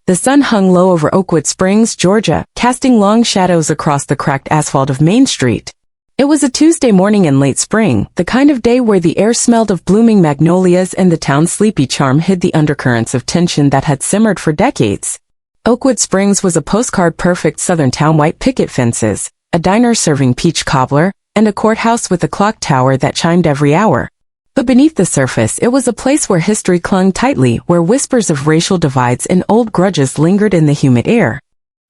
The sun hung low over Oakwood Springs, Georgia, casting long shadows across the cracked asphalt of Main Street. It was a Tuesday morning in late spring, the kind of day where the air smelled of blooming magnolias and the town's sleepy charm hid the undercurrents of tension that had simmered for decades. Oakwood Springs was a postcard-perfect southern town: white picket fences, a diner serving peach cobbler, and a courthouse with a clock tower that chimed every hour. But beneath the surface, it was a place where history clung tightly, where whispers of racial divides and old grudges lingered in the humid air.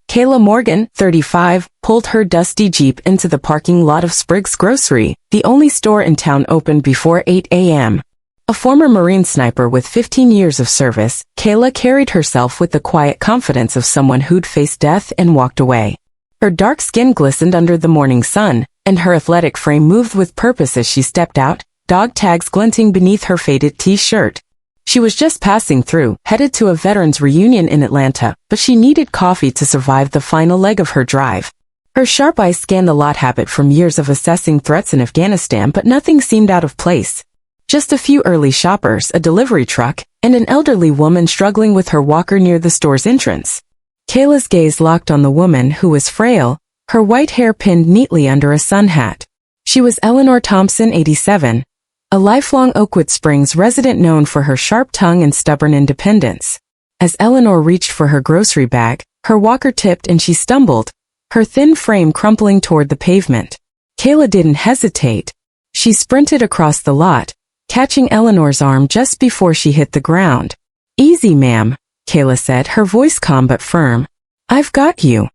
Kayla Morgan, 35, pulled her dusty Jeep into the parking lot of Spriggs Grocery, the only store in town open before 8 a.m. A former Marine sniper with 15 years of service, Kayla carried herself with the quiet confidence of someone who'd faced death and walked away. Her dark skin glistened under the morning sun, and her athletic frame moved with purpose as she stepped out, dog tags glinting beneath her faded t-shirt. She was just passing through, headed to a veterans reunion in Atlanta, but she needed coffee to survive the final leg of her drive. Her sharp eyes scanned the lot, habit from years of assessing threats in Afghanistan, but nothing seemed out of place. Just a few early shoppers, a delivery truck, and an elderly woman struggling with her walker near the store's entrance. Kayla's gaze locked on the woman, who was frail, her white hair pinned neatly under a sun hat. She was Eleanor Thompson, 87. A lifelong Oakwood Springs resident known for her sharp tongue and stubborn independence. As Eleanor reached for her grocery bag, her walker tipped and she stumbled, her thin frame crumpling toward the pavement. Kayla didn't hesitate. She sprinted across the lot, catching Eleanor's arm just before she hit the ground. "Easy, ma'am," Kayla said, her voice calm but firm. "I've got you."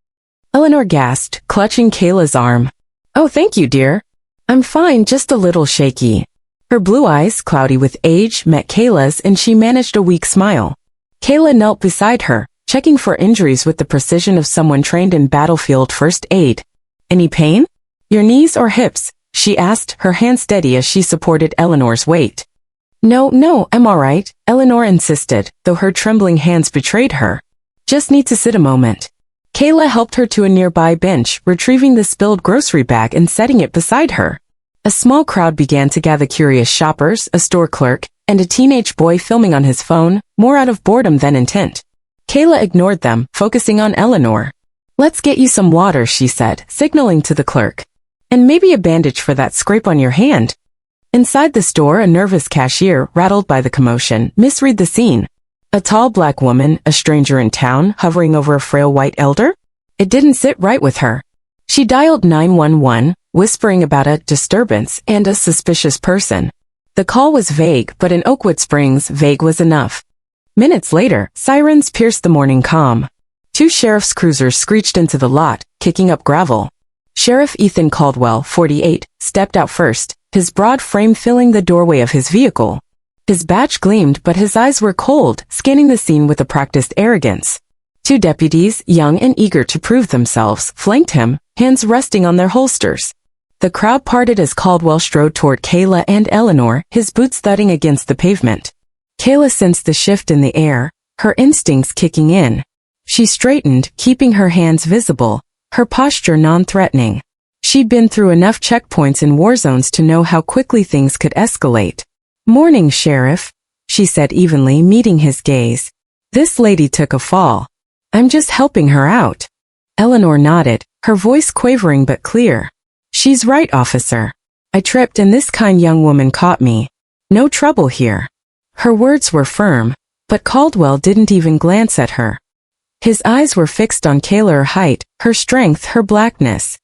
Eleanor gasped, clutching Kayla's arm. "Oh, thank you, dear. I'm fine, just a little shaky." Her blue eyes, cloudy with age, met Kayla's and she managed a weak smile. Kayla knelt beside her, checking for injuries with the precision of someone trained in battlefield first aid. "Any pain? Your knees or hips?" she asked, her hand steady as she supported Eleanor's weight. No, I'm all right," Eleanor insisted, though her trembling hands betrayed her. "Just need to sit a moment." Kayla helped her to a nearby bench, retrieving the spilled grocery bag and setting it beside her. A small crowd began to gather: curious shoppers, a store clerk, and a teenage boy filming on his phone, more out of boredom than intent. Kayla ignored them, focusing on Eleanor. "Let's get you some water," she said, signaling to the clerk. "And maybe a bandage for that scrape on your hand." Inside the store, a nervous cashier, rattled by the commotion, misread the scene. A tall black woman, a stranger in town, hovering over a frail white elder? It didn't sit right with her. She dialed 911, whispering about a disturbance and a suspicious person. The call was vague, but in Oakwood Springs, vague was enough. Minutes later, sirens pierced the morning calm. Two sheriff's cruisers screeched into the lot, kicking up gravel. Sheriff Ethan Caldwell, 48, stepped out first, his broad frame filling the doorway of his vehicle. His badge gleamed, but his eyes were cold, scanning the scene with a practiced arrogance. Two deputies, young and eager to prove themselves, flanked him, hands resting on their holsters. The crowd parted as Caldwell strode toward Kayla and Eleanor, his boots thudding against the pavement. Kayla sensed the shift in the air, her instincts kicking in. She straightened, keeping her hands visible, her posture non-threatening. She'd been through enough checkpoints in war zones to know how quickly things could escalate. "Morning, Sheriff," she said evenly, meeting his gaze. "This lady took a fall. I'm just helping her out." Eleanor nodded, her voice quavering but clear. "She's right, officer. I tripped and this kind young woman caught me. No trouble here." Her words were firm, but Caldwell didn't even glance at her. His eyes were fixed on Kayla, her height, her strength, her blackness.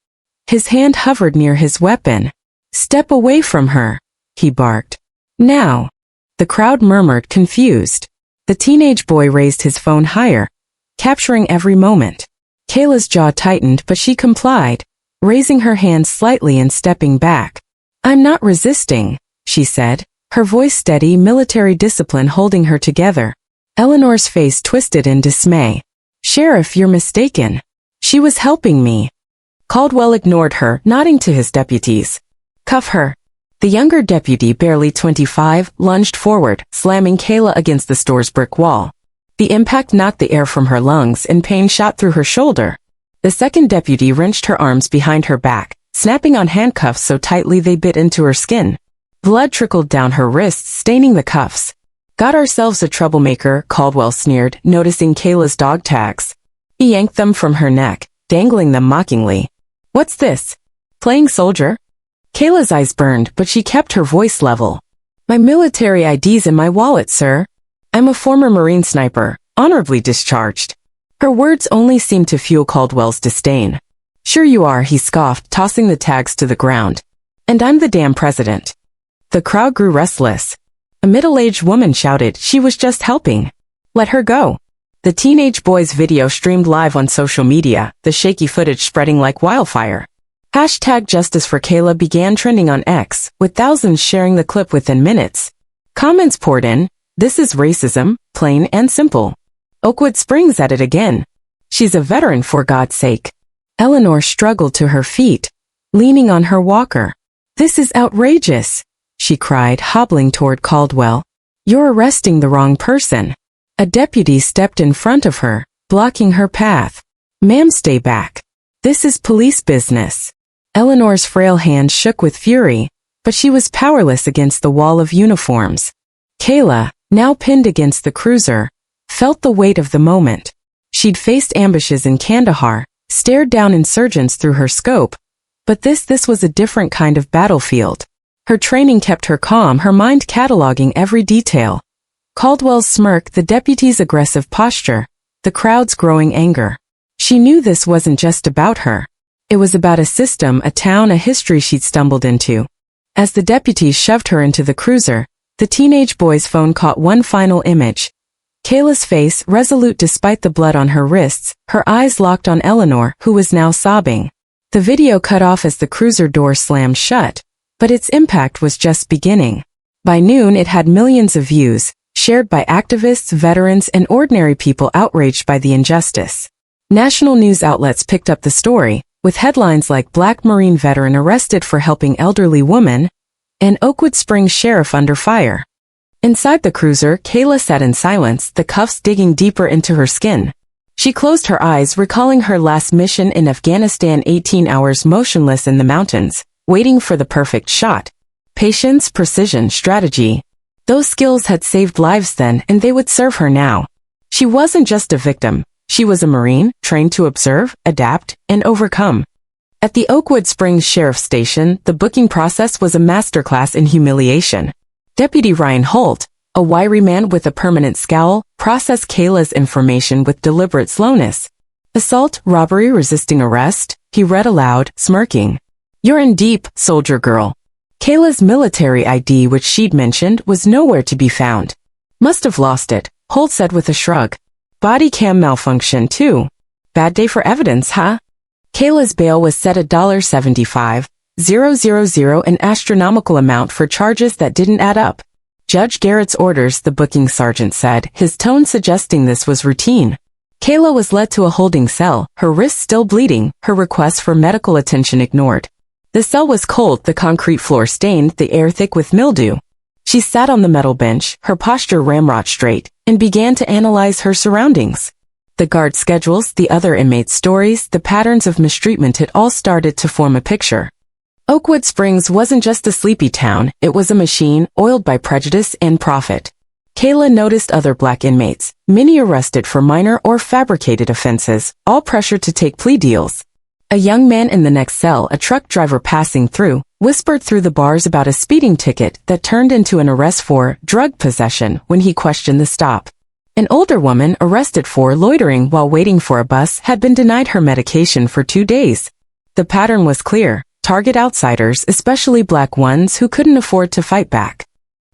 His hand hovered near his weapon. "Step away from her," he barked. "Now." The crowd murmured, confused. The teenage boy raised his phone higher, capturing every moment. Kayla's jaw tightened, but she complied, raising her hand slightly and stepping back. "I'm not resisting," she said, her voice steady, military discipline holding her together. Eleanor's face twisted in dismay. "Sheriff, you're mistaken. She was helping me." Caldwell ignored her, nodding to his deputies. "Cuff her." The younger deputy, barely 25, lunged forward, slamming Kayla against the store's brick wall. The impact knocked the air from her lungs and pain shot through her shoulder. The second deputy wrenched her arms behind her back, snapping on handcuffs so tightly they bit into her skin. Blood trickled down her wrists, staining the cuffs. Got ourselves a troublemaker, Caldwell sneered, noticing Kayla's dog tags. He yanked them from her neck, dangling them mockingly. What's this? Playing soldier? Kayla's eyes burned, but she kept her voice level. My military ID's in my wallet, sir. I'm a former Marine sniper, honorably discharged. Her words only seemed to fuel Caldwell's disdain. Sure you are, he scoffed, tossing the tags to the ground. And I'm the damn president. The crowd grew restless. A middle-aged woman shouted she was just helping. Let her go. The teenage boy's video streamed live on social media, the shaky footage spreading like wildfire. Hashtag Justice for Kayla began trending on X, with thousands sharing the clip within minutes. Comments poured in, this is racism, plain and simple. Oakwood Springs at it again. She's a veteran for God's sake. Eleanor struggled to her feet, leaning on her walker. This is outrageous, she cried, hobbling toward Caldwell. You're arresting the wrong person. A deputy stepped in front of her, blocking her path. Ma'am, stay back. This is police business. Eleanor's frail hand shook with fury, but she was powerless against the wall of uniforms. Kayla, now pinned against the cruiser, felt the weight of the moment. She'd faced ambushes in Kandahar, stared down insurgents through her scope, but this was a different kind of battlefield. Her training kept her calm, her mind cataloging every detail. Caldwell's smirk, the deputy's aggressive posture, the crowd's growing anger. She knew this wasn't just about her. It was about a system, a town, a history she'd stumbled into. As the deputy shoved her into the cruiser, the teenage boy's phone caught one final image. Kayla's face, resolute despite the blood on her wrists, her eyes locked on Eleanor, who was now sobbing. The video cut off as the cruiser door slammed shut, but its impact was just beginning. By noon it had millions of views, shared by activists, veterans, and ordinary people outraged by the injustice. National news outlets picked up the story, with headlines like Black Marine Veteran Arrested for Helping Elderly Woman, and Oakwood Springs Sheriff Under Fire. Inside the cruiser, Kayla sat in silence, the cuffs digging deeper into her skin. She closed her eyes, recalling her last mission in Afghanistan, 18 hours motionless in the mountains, waiting for the perfect shot. Patience, precision, strategy. Those skills had saved lives then, and they would serve her now. She wasn't just a victim. She was a Marine, trained to observe, adapt, and overcome. At the Oakwood Springs Sheriff's Station, the booking process was a masterclass in humiliation. Deputy Ryan Holt, a wiry man with a permanent scowl, processed Kayla's information with deliberate slowness. Assault, robbery, resisting arrest, he read aloud, smirking. You're in deep, soldier girl. Kayla's military ID, which she'd mentioned, was nowhere to be found. Must have lost it, Holt said with a shrug. Body cam malfunction, too. Bad day for evidence, huh? Kayla's bail was set at $75,000, an astronomical amount for charges that didn't add up. Judge Garrett's orders, the booking sergeant said, his tone suggesting this was routine. Kayla was led to a holding cell, her wrists still bleeding, her requests for medical attention ignored. The cell was cold, the concrete floor stained, the air thick with mildew. She sat on the metal bench, her posture ramrod straight, and began to analyze her surroundings. The guard schedules, the other inmates' stories, the patterns of mistreatment, it all started to form a picture. Oakwood Springs wasn't just a sleepy town, it was a machine, oiled by prejudice and profit. Kayla noticed other Black inmates, many arrested for minor or fabricated offenses, all pressured to take plea deals. A young man in the next cell, a truck driver passing through, whispered through the bars about a speeding ticket that turned into an arrest for drug possession when he questioned the stop. An older woman arrested for loitering while waiting for a bus had been denied her medication for 2 days. The pattern was clear. Target outsiders, especially Black ones who couldn't afford to fight back.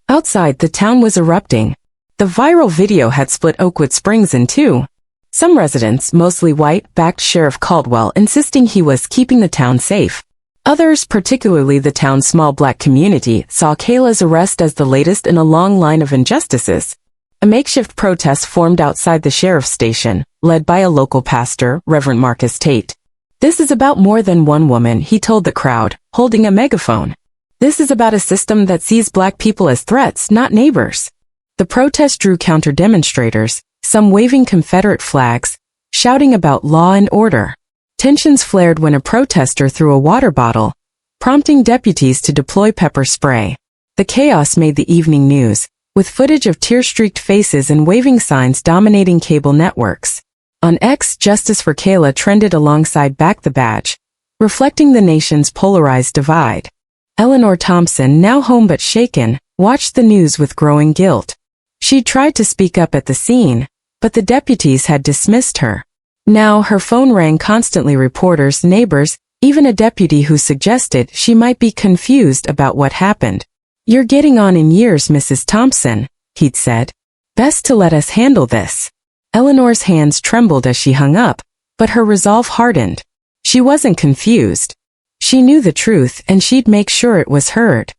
Outside, the town was erupting. The viral video had split Oakwood Springs in two. Some residents, mostly white, backed Sheriff Caldwell, insisting he was keeping the town safe. Others, particularly the town's small Black community, saw Kayla's arrest as the latest in a long line of injustices. A makeshift protest formed outside the sheriff's station, led by a local pastor, Reverend Marcus Tate. This is about more than one woman, he told the crowd, holding a megaphone. This is about a system that sees Black people as threats, not neighbors. The protest drew counter-demonstrators, some waving Confederate flags, shouting about law and order. Tensions flared when a protester threw a water bottle, prompting deputies to deploy pepper spray. The chaos made the evening news. with footage of tear-streaked faces and waving signs dominating cable networks. On X, Justice for Kayla trended alongside Back the Badge, reflecting the nation's polarized divide. Eleanor Thompson, now home but shaken, watched the news with growing guilt. She'd tried to speak up at the scene, but the deputies had dismissed her. Now her phone rang constantly, reporters, neighbors, even a deputy who suggested she might be confused about what happened. "You're getting on in years, Mrs. Thompson," he'd said. "Best to let us handle this." Eleanor's hands trembled as she hung up, but her resolve hardened. She wasn't confused. She knew the truth, and she'd make sure it was heard.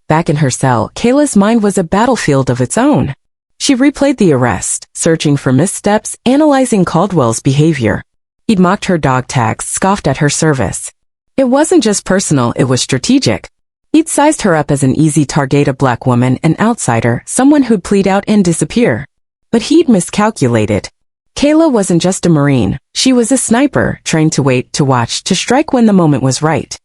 Back in her cell, Kayla's mind was a battlefield of its own. She replayed the arrest, searching for missteps, analyzing Caldwell's behavior. He'd mocked her dog tags, scoffed at her service. It wasn't just personal, it was strategic. He'd sized her up as an easy target, a black woman, an outsider, someone who'd plead out and disappear. But he'd miscalculated. Kayla wasn't just a Marine. She was a sniper, trained to wait, to watch, to strike when the moment was right.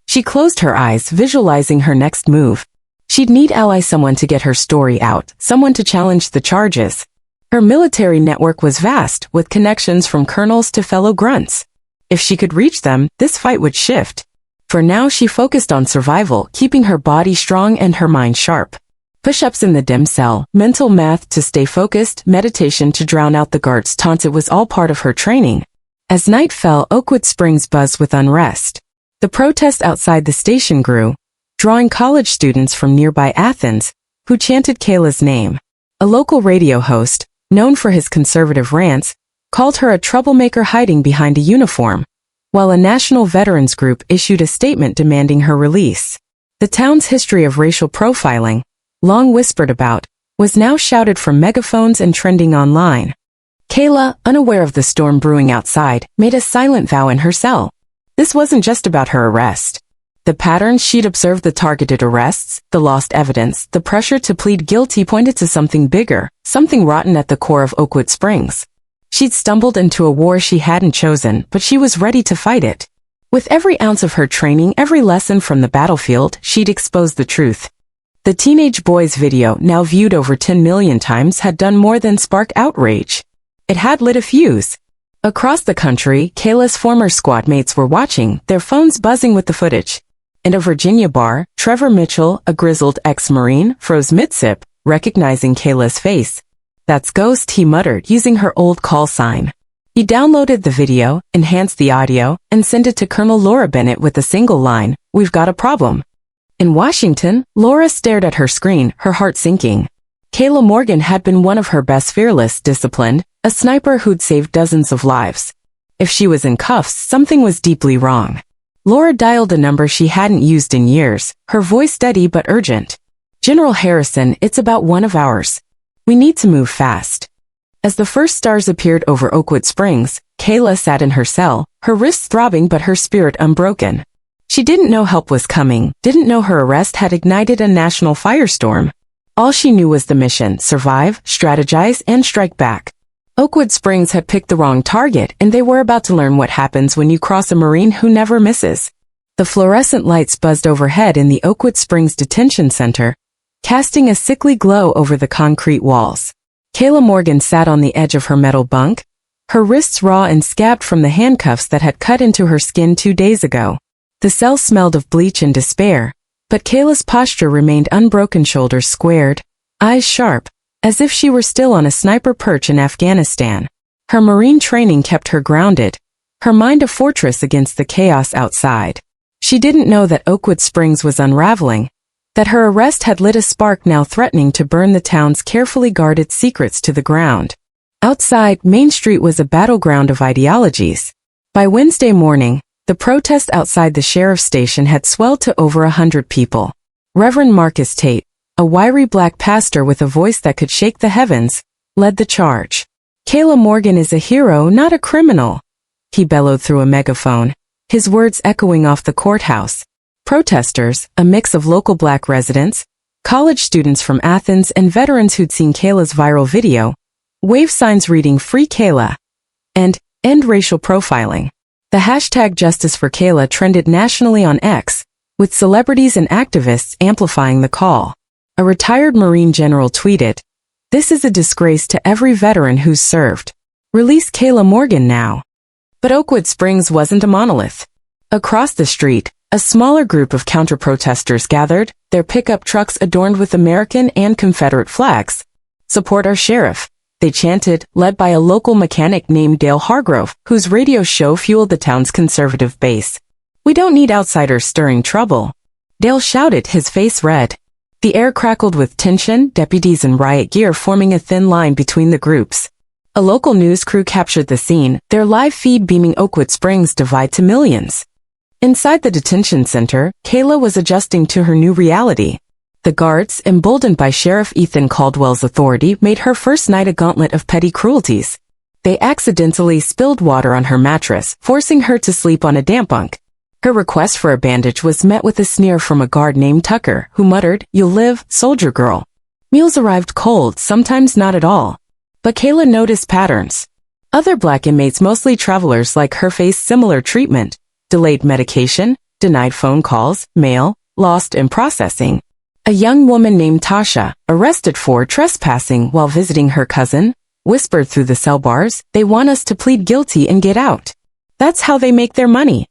She closed her eyes, visualizing her next move. She'd need ally, someone to get her story out, someone to challenge the charges. Her military network was vast, with connections from colonels to fellow grunts. If she could reach them, this fight would shift. For now, she focused on survival, keeping her body strong and her mind sharp. Push-ups in the dim cell, mental math to stay focused, meditation to drown out the guards' taunts. It was all part of her training. As night fell, Oakwood Springs buzzed with unrest. The protest outside the station grew, drawing college students from nearby Athens, who chanted Kayla's name. A local radio host, known for his conservative rants, called her a troublemaker hiding behind a uniform, while a national veterans group issued a statement demanding her release. The town's history of racial profiling, long whispered about, was now shouted from megaphones and trending online. Kayla, unaware of the storm brewing outside, made a silent vow in her cell. This wasn't just about her arrest. The patterns she'd observed, the targeted arrests, the lost evidence, the pressure to plead guilty pointed to something bigger, something rotten at the core of Oakwood Springs. She'd stumbled into a war she hadn't chosen, but she was ready to fight it. With every ounce of her training, every lesson from the battlefield, she'd exposed the truth. The teenage boy's video, now viewed over 10 million times, had done more than spark outrage. It had lit a fuse. Across the country, Kayla's former squad mates were watching, their phones buzzing with the footage. In a Virginia bar, Trevor Mitchell, a grizzled ex-Marine, froze mid-sip, recognizing Kayla's face. "That's Ghost," he muttered, using her old call sign. He downloaded the video, enhanced the audio, and sent it to Colonel Laura Bennett with a single line, "We've got a problem." In Washington, Laura stared at her screen, her heart sinking. Kayla Morgan had been one of her best, fearless, disciplined, a sniper who'd saved dozens of lives. If she was in cuffs, something was deeply wrong. Laura dialed a number she hadn't used in years, her voice steady but urgent. "General Harrison, it's about one of ours. We need to move fast." As the first stars appeared over Oakwood Springs, Kayla sat in her cell, her wrists throbbing but her spirit unbroken. She didn't know help was coming, didn't know her arrest had ignited a national firestorm. All she knew was the mission: survive, strategize, and strike back. Oakwood Springs had picked the wrong target, and they were about to learn what happens when you cross a Marine who never misses. The fluorescent lights buzzed overhead in the Oakwood Springs Detention Center, casting a sickly glow over the concrete walls. Kayla Morgan sat on the edge of her metal bunk, her wrists raw and scabbed from the handcuffs that had cut into her skin 2 days ago. The cell smelled of bleach and despair, but Kayla's posture remained unbroken, shoulders squared, eyes sharp, as if she were still on a sniper perch in Afghanistan. Her Marine training kept her grounded, her mind a fortress against the chaos outside. She didn't know that Oakwood Springs was unraveling, that her arrest had lit a spark now threatening to burn the town's carefully guarded secrets to the ground. Outside, Main Street was a battleground of ideologies. By Wednesday morning, the protest outside the sheriff's station had swelled to over 100 people. Reverend Marcus Tate, a wiry black pastor with a voice that could shake the heavens, led the charge. "Kayla Morgan is a hero, not a criminal," he bellowed through a megaphone, his words echoing off the courthouse. Protesters, a mix of local black residents, college students from Athens, and veterans who'd seen Kayla's viral video, waved signs reading "Free Kayla" and "End Racial Profiling." The hashtag Justice for Kayla trended nationally on X, with celebrities and activists amplifying the call. A retired Marine general tweeted, "This is a disgrace to every veteran who's served. Release Kayla Morgan now." But Oakwood Springs wasn't a monolith. Across the street, a smaller group of counter-protesters gathered, their pickup trucks adorned with American and Confederate flags. "Support our sheriff," they chanted, led by a local mechanic named Dale Hargrove, whose radio show fueled the town's conservative base. "We don't need outsiders stirring trouble," Dale shouted, his face red. The air crackled with tension, deputies in riot gear forming a thin line between the groups. A local news crew captured the scene, their live feed beaming Oakwood Springs' divide to millions. Inside the detention center, Kayla was adjusting to her new reality. The guards, emboldened by Sheriff Ethan Caldwell's authority, made her first night a gauntlet of petty cruelties. They accidentally spilled water on her mattress, forcing her to sleep on a damp bunk. Her request for a bandage was met with a sneer from a guard named Tucker, who muttered, "You'll live, soldier girl." Meals arrived cold, sometimes not at all. But Kayla noticed patterns. Other black inmates, mostly travelers like her, faced similar treatment: delayed medication, denied phone calls, mail, lost in processing. A young woman named Tasha, arrested for trespassing while visiting her cousin, whispered through the cell bars, "They want us to plead guilty and get out. That's how they make their money."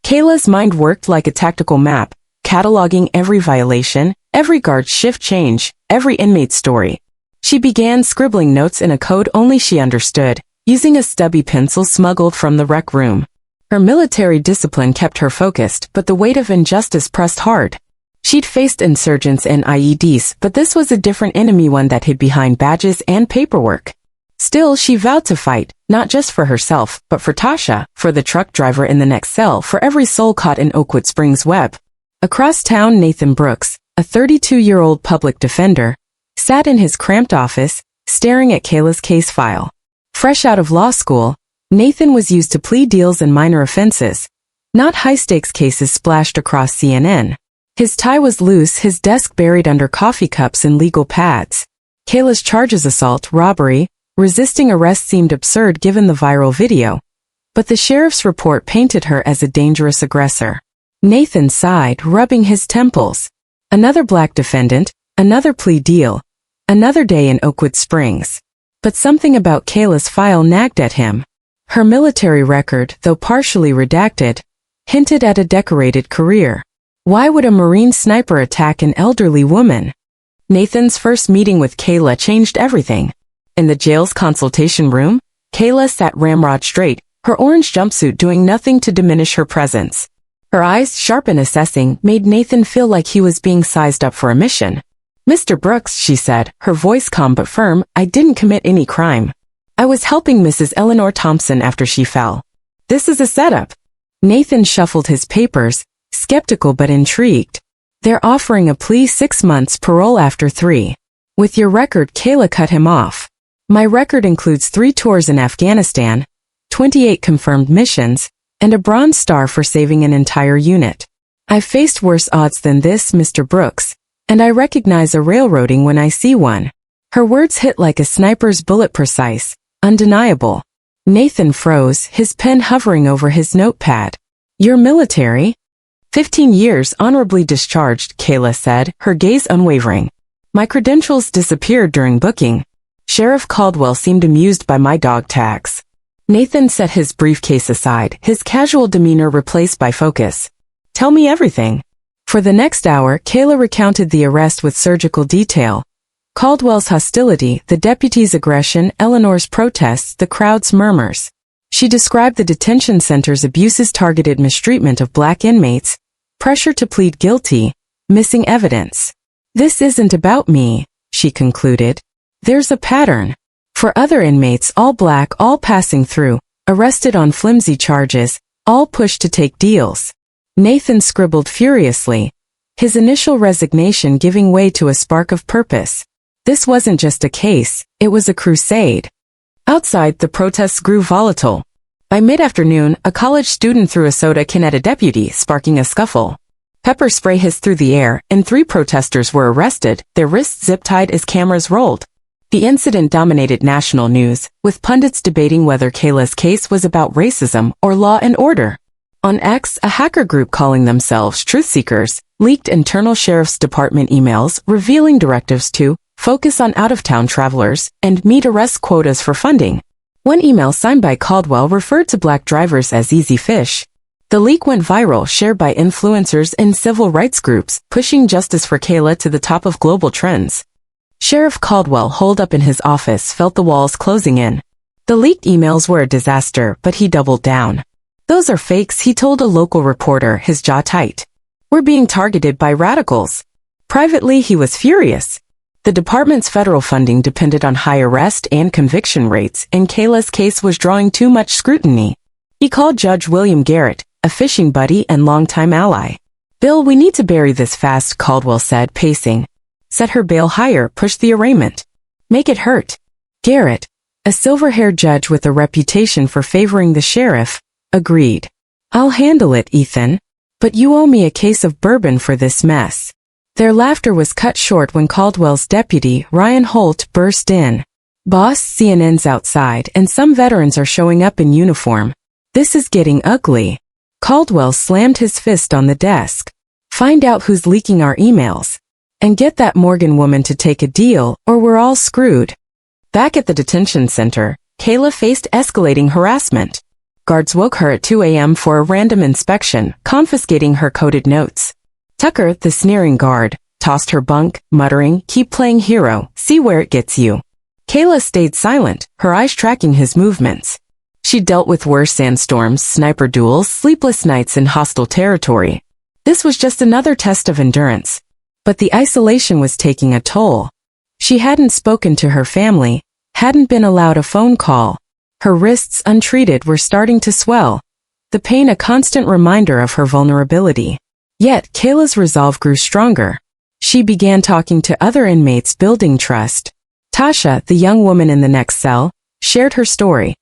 Kayla's mind worked like a tactical map, cataloging every violation, every guard shift change, every inmate's story. She began scribbling notes in a code only she understood, using a stubby pencil smuggled from the rec room. Her military discipline kept her focused, but the weight of injustice pressed hard. She'd faced insurgents and IEDs, but this was a different enemy, one that hid behind badges and paperwork. Still, she vowed to fight, not just for herself, but for Tasha, for the truck driver in the next cell, for every soul caught in Oakwood Springs' web. Across town, Nathan Brooks, a 32-year-old public defender, sat in his cramped office, staring at Kayla's case file. Fresh out of law school, Nathan was used to plea deals and minor offenses, not high-stakes cases splashed across CNN. His tie was loose, his desk buried under coffee cups and legal pads. Kayla's charges: assault, robbery, resisting arrest seemed absurd given the viral video, but the sheriff's report painted her as a dangerous aggressor. Nathan sighed, rubbing his temples. Another black defendant, another plea deal, another day in Oakwood Springs. But something about Kayla's file nagged at him. Her military record, though partially redacted, hinted at a decorated career. Why would a Marine sniper attack an elderly woman? Nathan's first meeting with Kayla changed everything. In the jail's consultation room, Kayla sat ramrod straight, her orange jumpsuit doing nothing to diminish her presence. Her eyes, sharp and assessing, made Nathan feel like he was being sized up for a mission. "Mr. Brooks," she said, her voice calm but firm, "I didn't commit any crime. I was helping Mrs. Eleanor Thompson after she fell. This is a setup." Nathan shuffled his papers, skeptical but intrigued. "They're offering a plea, 6 months, parole after 3. With your record," Kayla cut him off. "My record includes 3 tours in Afghanistan, 28 confirmed missions, and a Bronze Star for saving an entire unit. I've faced worse odds than this, Mr. Brooks, and I recognize a railroading when I see one." Her words hit like a sniper's bullet, precise, undeniable. Nathan froze, his pen hovering over his notepad. "You're military?" 15 years, honorably discharged, Kayla said, her gaze unwavering. "My credentials disappeared during booking. Sheriff Caldwell seemed amused by my dog tags." Nathan set his briefcase aside, his casual demeanor replaced by focus. "Tell me everything." For the next hour, Kayla recounted the arrest with surgical detail. Caldwell's hostility, the deputy's aggression, Eleanor's protests, the crowd's murmurs. She described the detention center's abuses, targeted mistreatment of black inmates, pressure to plead guilty, missing evidence. "This isn't about me," she concluded. "There's a pattern. For other inmates, all black, all passing through, arrested on flimsy charges, all pushed to take deals." Nathan scribbled furiously, his initial resignation giving way to a spark of purpose. This wasn't just a case, it was a crusade. Outside, the protests grew volatile. By mid-afternoon, a college student threw a soda can at a deputy, sparking a scuffle. Pepper spray hissed through the air, and 3 protesters were arrested, their wrists zip-tied as cameras rolled. The incident dominated national news, with pundits debating whether Kayla's case was about racism or law and order. On X, a hacker group calling themselves Truth Seekers leaked internal sheriff's department emails revealing directives to focus on out-of-town travelers and meet arrest quotas for funding. One email signed by Caldwell referred to black drivers as easy fish. The leak went viral, shared by influencers and civil rights groups, pushing justice for Kayla to the top of global trends. Sheriff Caldwell, holed up in his office, felt the walls closing in. The leaked emails were a disaster, but he doubled down. "Those are fakes," he told a local reporter, his jaw tight. "We're being targeted by radicals." Privately, he was furious. The department's federal funding depended on high arrest and conviction rates, and Kayla's case was drawing too much scrutiny. He called Judge William Garrett, a fishing buddy and longtime ally. "Bill, we need to bury this fast," Caldwell said, pacing. "Set her bail higher, push the arraignment. Make it hurt." Garrett, a silver-haired judge with a reputation for favoring the sheriff, agreed. "I'll handle it, Ethan. But you owe me a case of bourbon for this mess." Their laughter was cut short when Caldwell's deputy, Ryan Holt, burst in. "Boss, CNN's outside, and some veterans are showing up in uniform. This is getting ugly." Caldwell slammed his fist on the desk. "Find out who's leaking our emails. And get that Morgan woman to take a deal, or we're all screwed." Back at the detention center, Kayla faced escalating harassment. Guards woke her at 2 a.m. for a random inspection, confiscating her coded notes. Tucker, the sneering guard, tossed her bunk, muttering, "Keep playing hero, see where it gets you." Kayla stayed silent, her eyes tracking his movements. She dealt with worse sandstorms, sniper duels, sleepless nights in hostile territory. This was just another test of endurance. But the isolation was taking a toll. She hadn't spoken to her family, hadn't been allowed a phone call. Her wrists, untreated, were starting to swell, the pain a constant reminder of her vulnerability. Yet, Kayla's resolve grew stronger. She began talking to other inmates, building trust. Tasha, the young woman in the next cell, shared her story.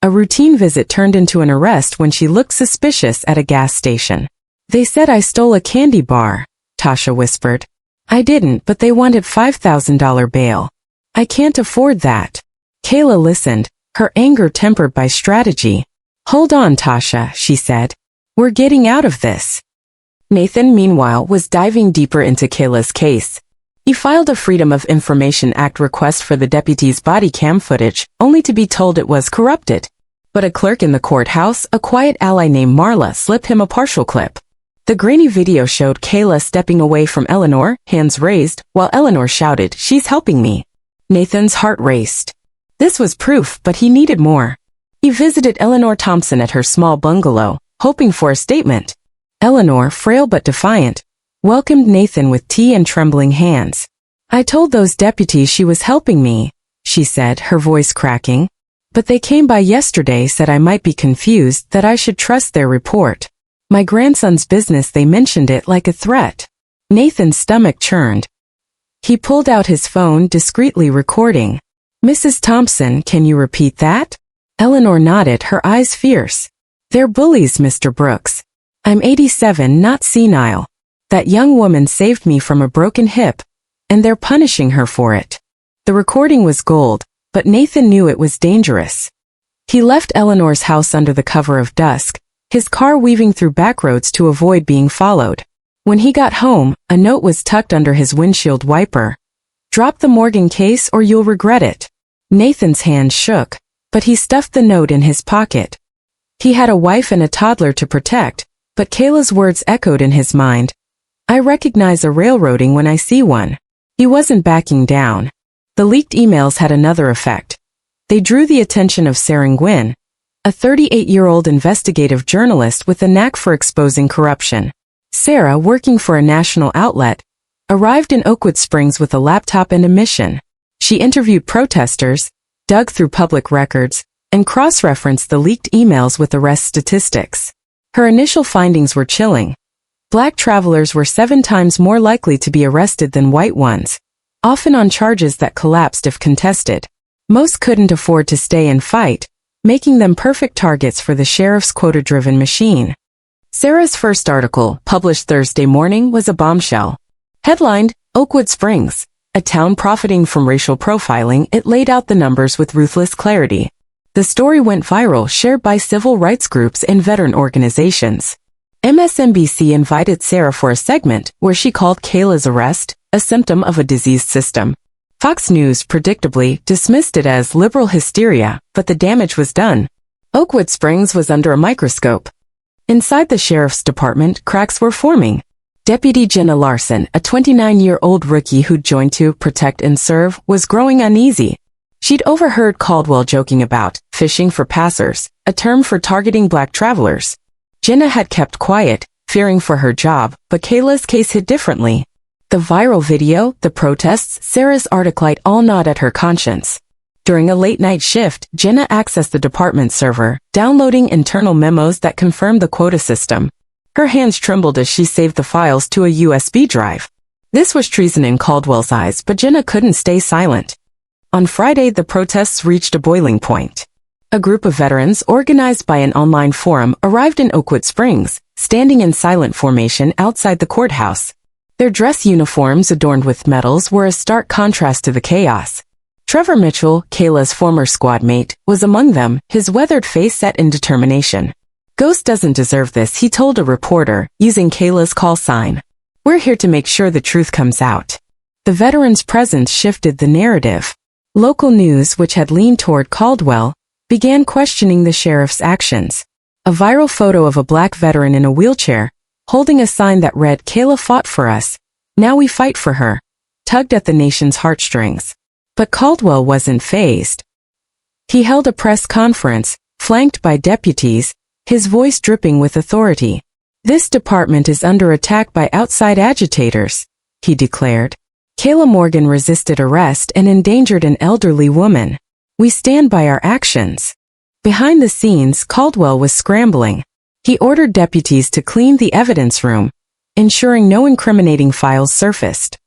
A routine visit turned into an arrest when she looked suspicious at a gas station. "They said I stole a candy bar," Tasha whispered. "I didn't, but they wanted $5,000 bail. I can't afford that." Kayla listened, her anger tempered by strategy. "Hold on, Tasha," she said. "We're getting out of this." Nathan, meanwhile, was diving deeper into Kayla's case. He filed a Freedom of Information Act request for the deputy's body cam footage, only to be told it was corrupted. But a clerk in the courthouse, a quiet ally named Marla, slipped him a partial clip. The grainy video showed Kayla stepping away from Eleanor, hands raised, while Eleanor shouted, "She's helping me." Nathan's heart raced. This was proof, but he needed more. He visited Eleanor Thompson at her small bungalow, hoping for a statement. Eleanor, frail but defiant, welcomed Nathan with tea and trembling hands. "I told those deputies she was helping me," she said, her voice cracking. "But they came by yesterday, said I might be confused, that I should trust their report. My grandson's business, they mentioned it like a threat." Nathan's stomach churned. He pulled out his phone, discreetly recording. "Mrs. Thompson, can you repeat that?" Eleanor nodded, her eyes fierce. "They're bullies, Mr. Brooks. I'm 87, not senile. That young woman saved me from a broken hip, and they're punishing her for it." The recording was gold, but Nathan knew it was dangerous. He left Eleanor's house under the cover of dusk, his car weaving through backroads to avoid being followed. When he got home, a note was tucked under his windshield wiper. "Drop the Morgan case or you'll regret it." Nathan's hand shook, but he stuffed the note in his pocket. He had a wife and a toddler to protect, but Kayla's words echoed in his mind. "I recognize a railroading when I see one." He wasn't backing down. The leaked emails had another effect. They drew the attention of Sarah Nguyen, a 38-year-old investigative journalist with a knack for exposing corruption. Sarah, working for a national outlet, arrived in Oakwood Springs with a laptop and a mission. She interviewed protesters, dug through public records, and cross-referenced the leaked emails with arrest statistics. Her initial findings were chilling. Black travelers were 7 times more likely to be arrested than white ones, often on charges that collapsed if contested. Most couldn't afford to stay and fight, making them perfect targets for the sheriff's quota-driven machine. Sarah's first article, published Thursday morning, was a bombshell. Headlined, "Oakwood Springs, a town profiting from racial profiling," it laid out the numbers with ruthless clarity. The story went viral, shared by civil rights groups and veteran organizations. MSNBC invited Sarah for a segment where she called Kayla's arrest a symptom of a diseased system. Fox News predictably dismissed it as liberal hysteria, but the damage was done. Oakwood Springs was under a microscope. Inside the sheriff's department, cracks were forming. Deputy Jenna Larson, a 29-year-old rookie who'd joined to protect and serve, was growing uneasy. She'd overheard Caldwell joking about fishing for passers, a term for targeting black travelers. Jenna had kept quiet, fearing for her job, but Kayla's case hit differently. The viral video, the protests, Sarah's article all gnawed at her conscience. During a late-night shift, Jenna accessed the department server, downloading internal memos that confirmed the quota system. Her hands trembled as she saved the files to a USB drive. This was treason in Caldwell's eyes, but Jenna couldn't stay silent. On Friday, the protests reached a boiling point. A group of veterans, organized by an online forum, arrived in Oakwood Springs, standing in silent formation outside the courthouse. Their dress uniforms adorned with medals were a stark contrast to the chaos. Trevor Mitchell, Kayla's former squad mate, was among them, his weathered face set in determination. "Ghost doesn't deserve this," he told a reporter, using Kayla's call sign. "We're here to make sure the truth comes out." The veteran's presence shifted the narrative. Local news, which had leaned toward Caldwell, began questioning the sheriff's actions. A viral photo of a black veteran in a wheelchair, holding a sign that read, "Kayla fought for us. Now we fight for her," tugged at the nation's heartstrings. But Caldwell wasn't fazed. He held a press conference, flanked by deputies, his voice dripping with authority. "This department is under attack by outside agitators," he declared. "Kayla Morgan resisted arrest and endangered an elderly woman. We stand by our actions." Behind the scenes, Caldwell was scrambling. He ordered deputies to clean the evidence room, ensuring no incriminating files surfaced.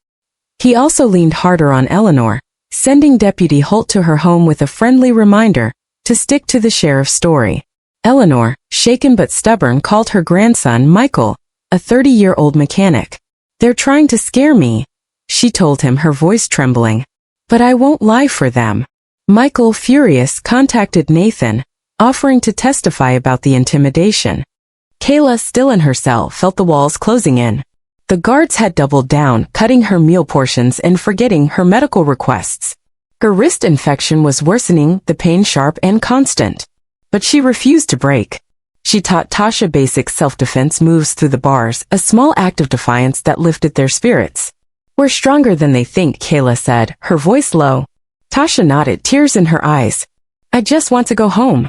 He also leaned harder on Eleanor, sending Deputy Holt to her home with a friendly reminder to stick to the sheriff's story. Eleanor, shaken but stubborn, called her grandson Michael, a 30-year-old mechanic. "They're trying to scare me," she told him, her voice trembling. "But I won't lie for them." Michael, furious, contacted Nathan, offering to testify about the intimidation. Kayla, still in her cell, felt the walls closing in. The guards had doubled down, cutting her meal portions and forgetting her medical requests. Her wrist infection was worsening, the pain sharp and constant. But she refused to break. She taught Tasha basic self-defense moves through the bars, a small act of defiance that lifted their spirits. "We're stronger than they think," Kayla said, her voice low. Tasha nodded, tears in her eyes. "I just want to go home."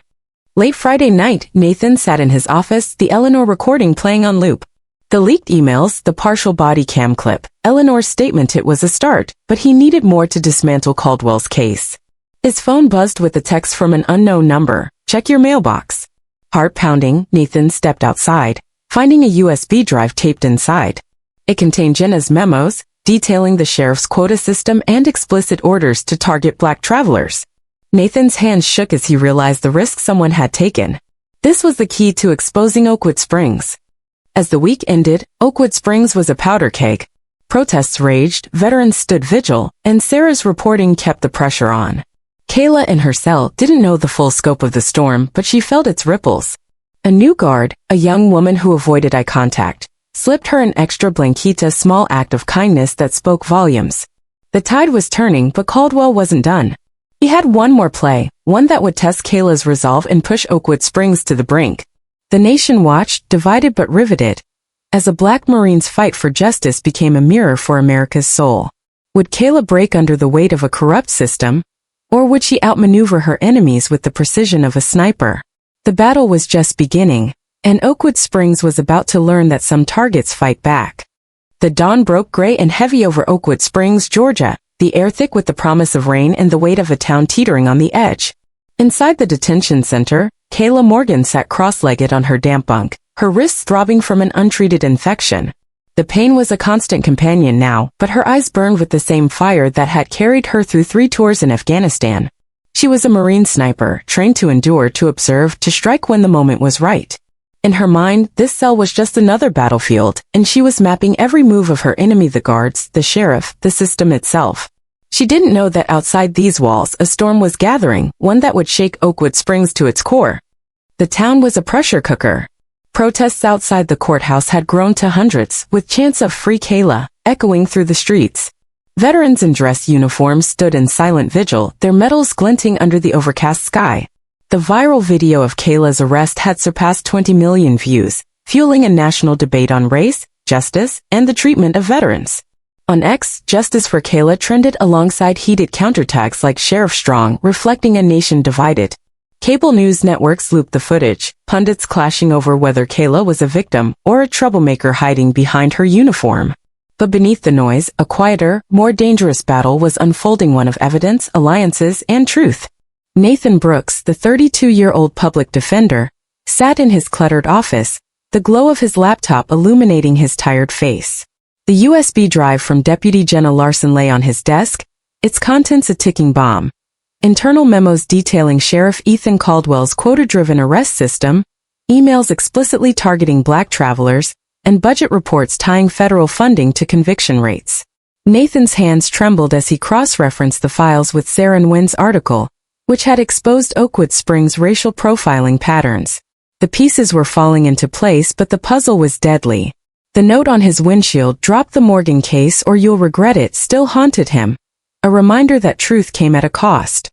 Late Friday night, Nathan sat in his office, the Eleanor recording playing on loop. The leaked emails, the partial body cam clip, Eleanor's statement. It was a start, but he needed more to dismantle Caldwell's case. His phone buzzed with a text from an unknown number. "Check your mailbox." Heart pounding, Nathan stepped outside, finding a USB drive taped inside. It contained Jenna's memos, detailing the sheriff's quota system and explicit orders to target black travelers. Nathan's hands shook as he realized the risk someone had taken. This was the key to exposing Oakwood Springs. As the week ended, Oakwood Springs was a powder keg. Protests raged, veterans stood vigil, and Sarah's reporting kept the pressure on. Kayla in her cell didn't know the full scope of the storm, but she felt its ripples. A new guard, a young woman who avoided eye contact, slipped her an extra blanquita, a small act of kindness that spoke volumes. The tide was turning, but Caldwell wasn't done. He had one more play, one that would test Kayla's resolve and push Oakwood Springs to the brink. The nation watched, divided but riveted, as a Black Marine's fight for justice became a mirror for America's soul. Would Kayla break under the weight of a corrupt system, or would she outmaneuver her enemies with the precision of a sniper? The battle was just beginning, and Oakwood Springs was about to learn that some targets fight back. The dawn broke gray and heavy over Oakwood Springs, Georgia, the air thick with the promise of rain and the weight of a town teetering on the edge. Inside the detention center, Kayla Morgan sat cross-legged on her damp bunk, her wrists throbbing from an untreated infection. The pain was a constant companion now, but her eyes burned with the same fire that had carried her through 3 tours in Afghanistan. She was a Marine sniper, trained to endure, to observe, to strike when the moment was right. In her mind, this cell was just another battlefield, and she was mapping every move of her enemy, the guards, the sheriff, the system itself. She didn't know that outside these walls a storm was gathering, one that would shake Oakwood Springs to its core. The town was a pressure cooker. Protests outside the courthouse had grown to hundreds, with chants of "Free Kayla" echoing through the streets. Veterans in dress uniforms stood in silent vigil, their medals glinting under the overcast sky. The viral video of Kayla's arrest had surpassed 20 million views, fueling a national debate on race, justice, and the treatment of veterans. On X, "Justice for Kayla" trended alongside heated countertags like "Sheriff Strong," reflecting a nation divided. Cable news networks looped the footage, pundits clashing over whether Kayla was a victim or a troublemaker hiding behind her uniform. But beneath the noise, a quieter, more dangerous battle was unfolding, one of evidence, alliances, and truth. Nathan Brooks, the 32-year-old public defender, sat in his cluttered office, the glow of his laptop illuminating his tired face. The USB drive from Deputy Jenna Larson lay on his desk, its contents a ticking bomb. Internal memos detailing Sheriff Ethan Caldwell's quota-driven arrest system, emails explicitly targeting black travelers, and budget reports tying federal funding to conviction rates. Nathan's hands trembled as he cross-referenced the files with Sarah Nguyen's article, which had exposed Oakwood Springs' racial profiling patterns. The pieces were falling into place, but the puzzle was deadly. The note on his windshield, "Drop the Morgan case or you'll regret it," still haunted him. A reminder that truth came at a cost.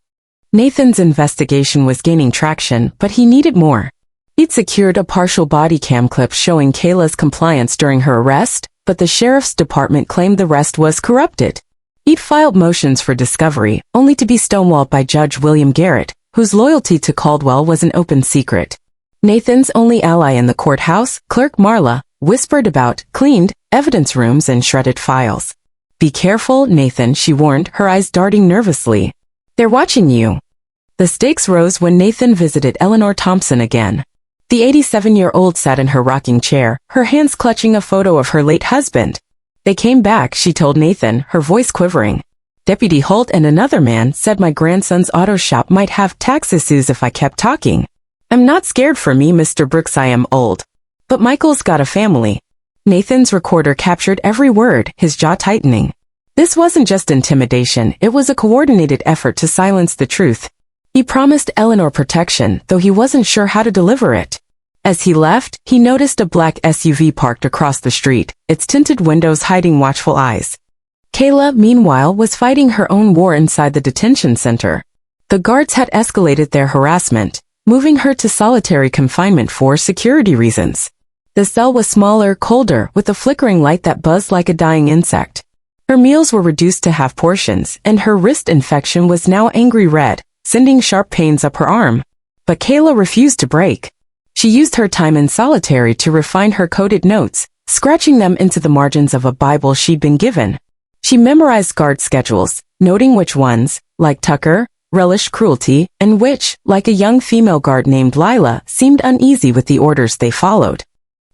Nathan's investigation was gaining traction, but he needed more. He'd secured a partial body cam clip showing Kayla's compliance during her arrest, but the sheriff's department claimed the rest was corrupted. He'd filed motions for discovery, only to be stonewalled by Judge William Garrett, whose loyalty to Caldwell was an open secret. Nathan's only ally in the courthouse, Clerk Marla, whispered about cleaned evidence rooms and shredded files. "Be careful, Nathan," she warned, her eyes darting nervously. "They're watching you." The stakes rose when Nathan visited Eleanor Thompson again. The 87-year-old sat in her rocking chair, her hands clutching a photo of her late husband. "They came back," she told Nathan, her voice quivering. "Deputy Holt and another man said my grandson's auto shop might have tax issues if I kept talking. I'm not scared for me, Mr. Brooks, I am old. But Michael's got a family." Nathan's recorder captured every word, his jaw tightening. This wasn't just intimidation, it was a coordinated effort to silence the truth. He promised Eleanor protection, though he wasn't sure how to deliver it. As he left, he noticed a black SUV parked across the street, its tinted windows hiding watchful eyes. Kayla, meanwhile, was fighting her own war inside the detention center. The guards had escalated their harassment, moving her to solitary confinement for security reasons. The cell was smaller, colder, with a flickering light that buzzed like a dying insect. Her meals were reduced to half portions, and her wrist infection was now angry red, sending sharp pains up her arm. But Kayla refused to break. She used her time in solitary to refine her coded notes, scratching them into the margins of a Bible she'd been given. She memorized guard schedules, noting which ones, like Tucker, relished cruelty, and which, like a young female guard named Lila, seemed uneasy with the orders they followed.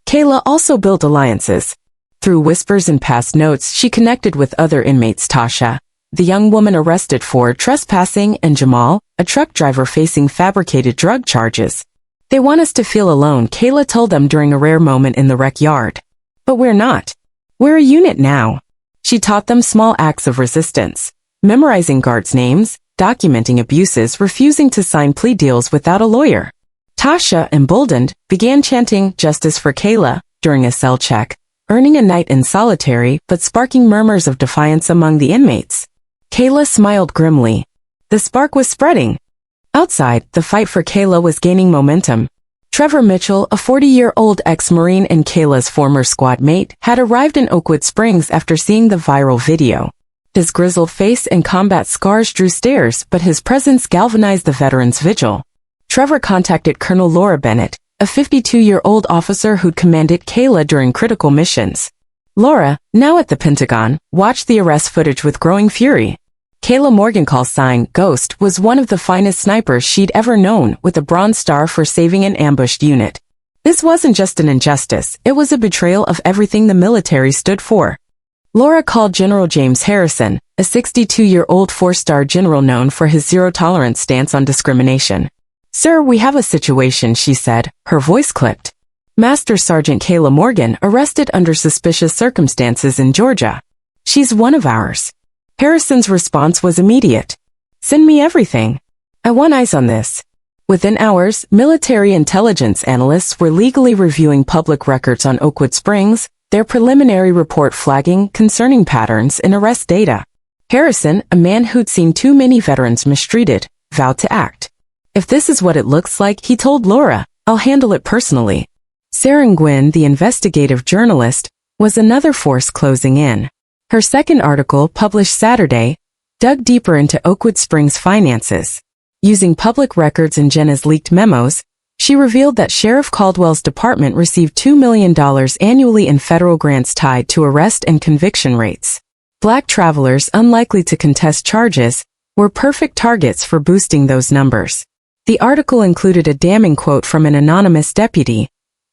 Kayla also built alliances. Through whispers and past notes, she connected with other inmates: Tasha, the young woman arrested for trespassing, and Jamal, a truck driver facing fabricated drug charges. "They want us to feel alone," Kayla told them during a rare moment in the rec yard. "But we're not. We're a unit now." She taught them small acts of resistance, memorizing guards' names, documenting abuses, refusing to sign plea deals without a lawyer. Tasha, emboldened, began chanting "Justice for Kayla" during a cell check, earning a night in solitary but sparking murmurs of defiance among the inmates. Kayla smiled grimly. The spark was spreading. Outside, the fight for Kayla was gaining momentum. Trevor Mitchell, a 40-year-old ex-Marine and Kayla's former squad mate, had arrived in Oakwood Springs after seeing the viral video. His grizzled face and combat scars drew stares, but his presence galvanized the veterans' vigil. Trevor contacted Colonel Laura Bennett, a 52-year-old officer who'd commanded Kayla during critical missions. Laura, now at the Pentagon, watched the arrest footage with growing fury. Kayla Morgan, call sign Ghost, was one of the finest snipers she'd ever known, with a Bronze Star for saving an ambushed unit. This wasn't just an injustice, it was a betrayal of everything the military stood for. Laura called General James Harrison, a 62-year-old four-star general known for his zero-tolerance stance on discrimination. "Sir, we have a situation," she said, her voice clipped. "Master Sergeant Kayla Morgan arrested under suspicious circumstances in Georgia. She's one of ours." Harrison's response was immediate. Send me everything. I want eyes on this. Within hours, military intelligence analysts were legally reviewing public records on Oakwood Springs, their preliminary report flagging concerning patterns in arrest data. Harrison, a man who'd seen too many veterans mistreated, vowed to act. If this is what it looks like, he told Laura, I'll handle it personally. Sarah Gwynn, the investigative journalist, was another force closing in. Her second article, published Saturday, dug deeper into Oakwood Springs' finances. Using public records and Jenna's leaked memos, she revealed that Sheriff Caldwell's department received $2 million annually in federal grants tied to arrest and conviction rates. Black travelers unlikely to contest charges were perfect targets for boosting those numbers. The article included a damning quote from an anonymous deputy.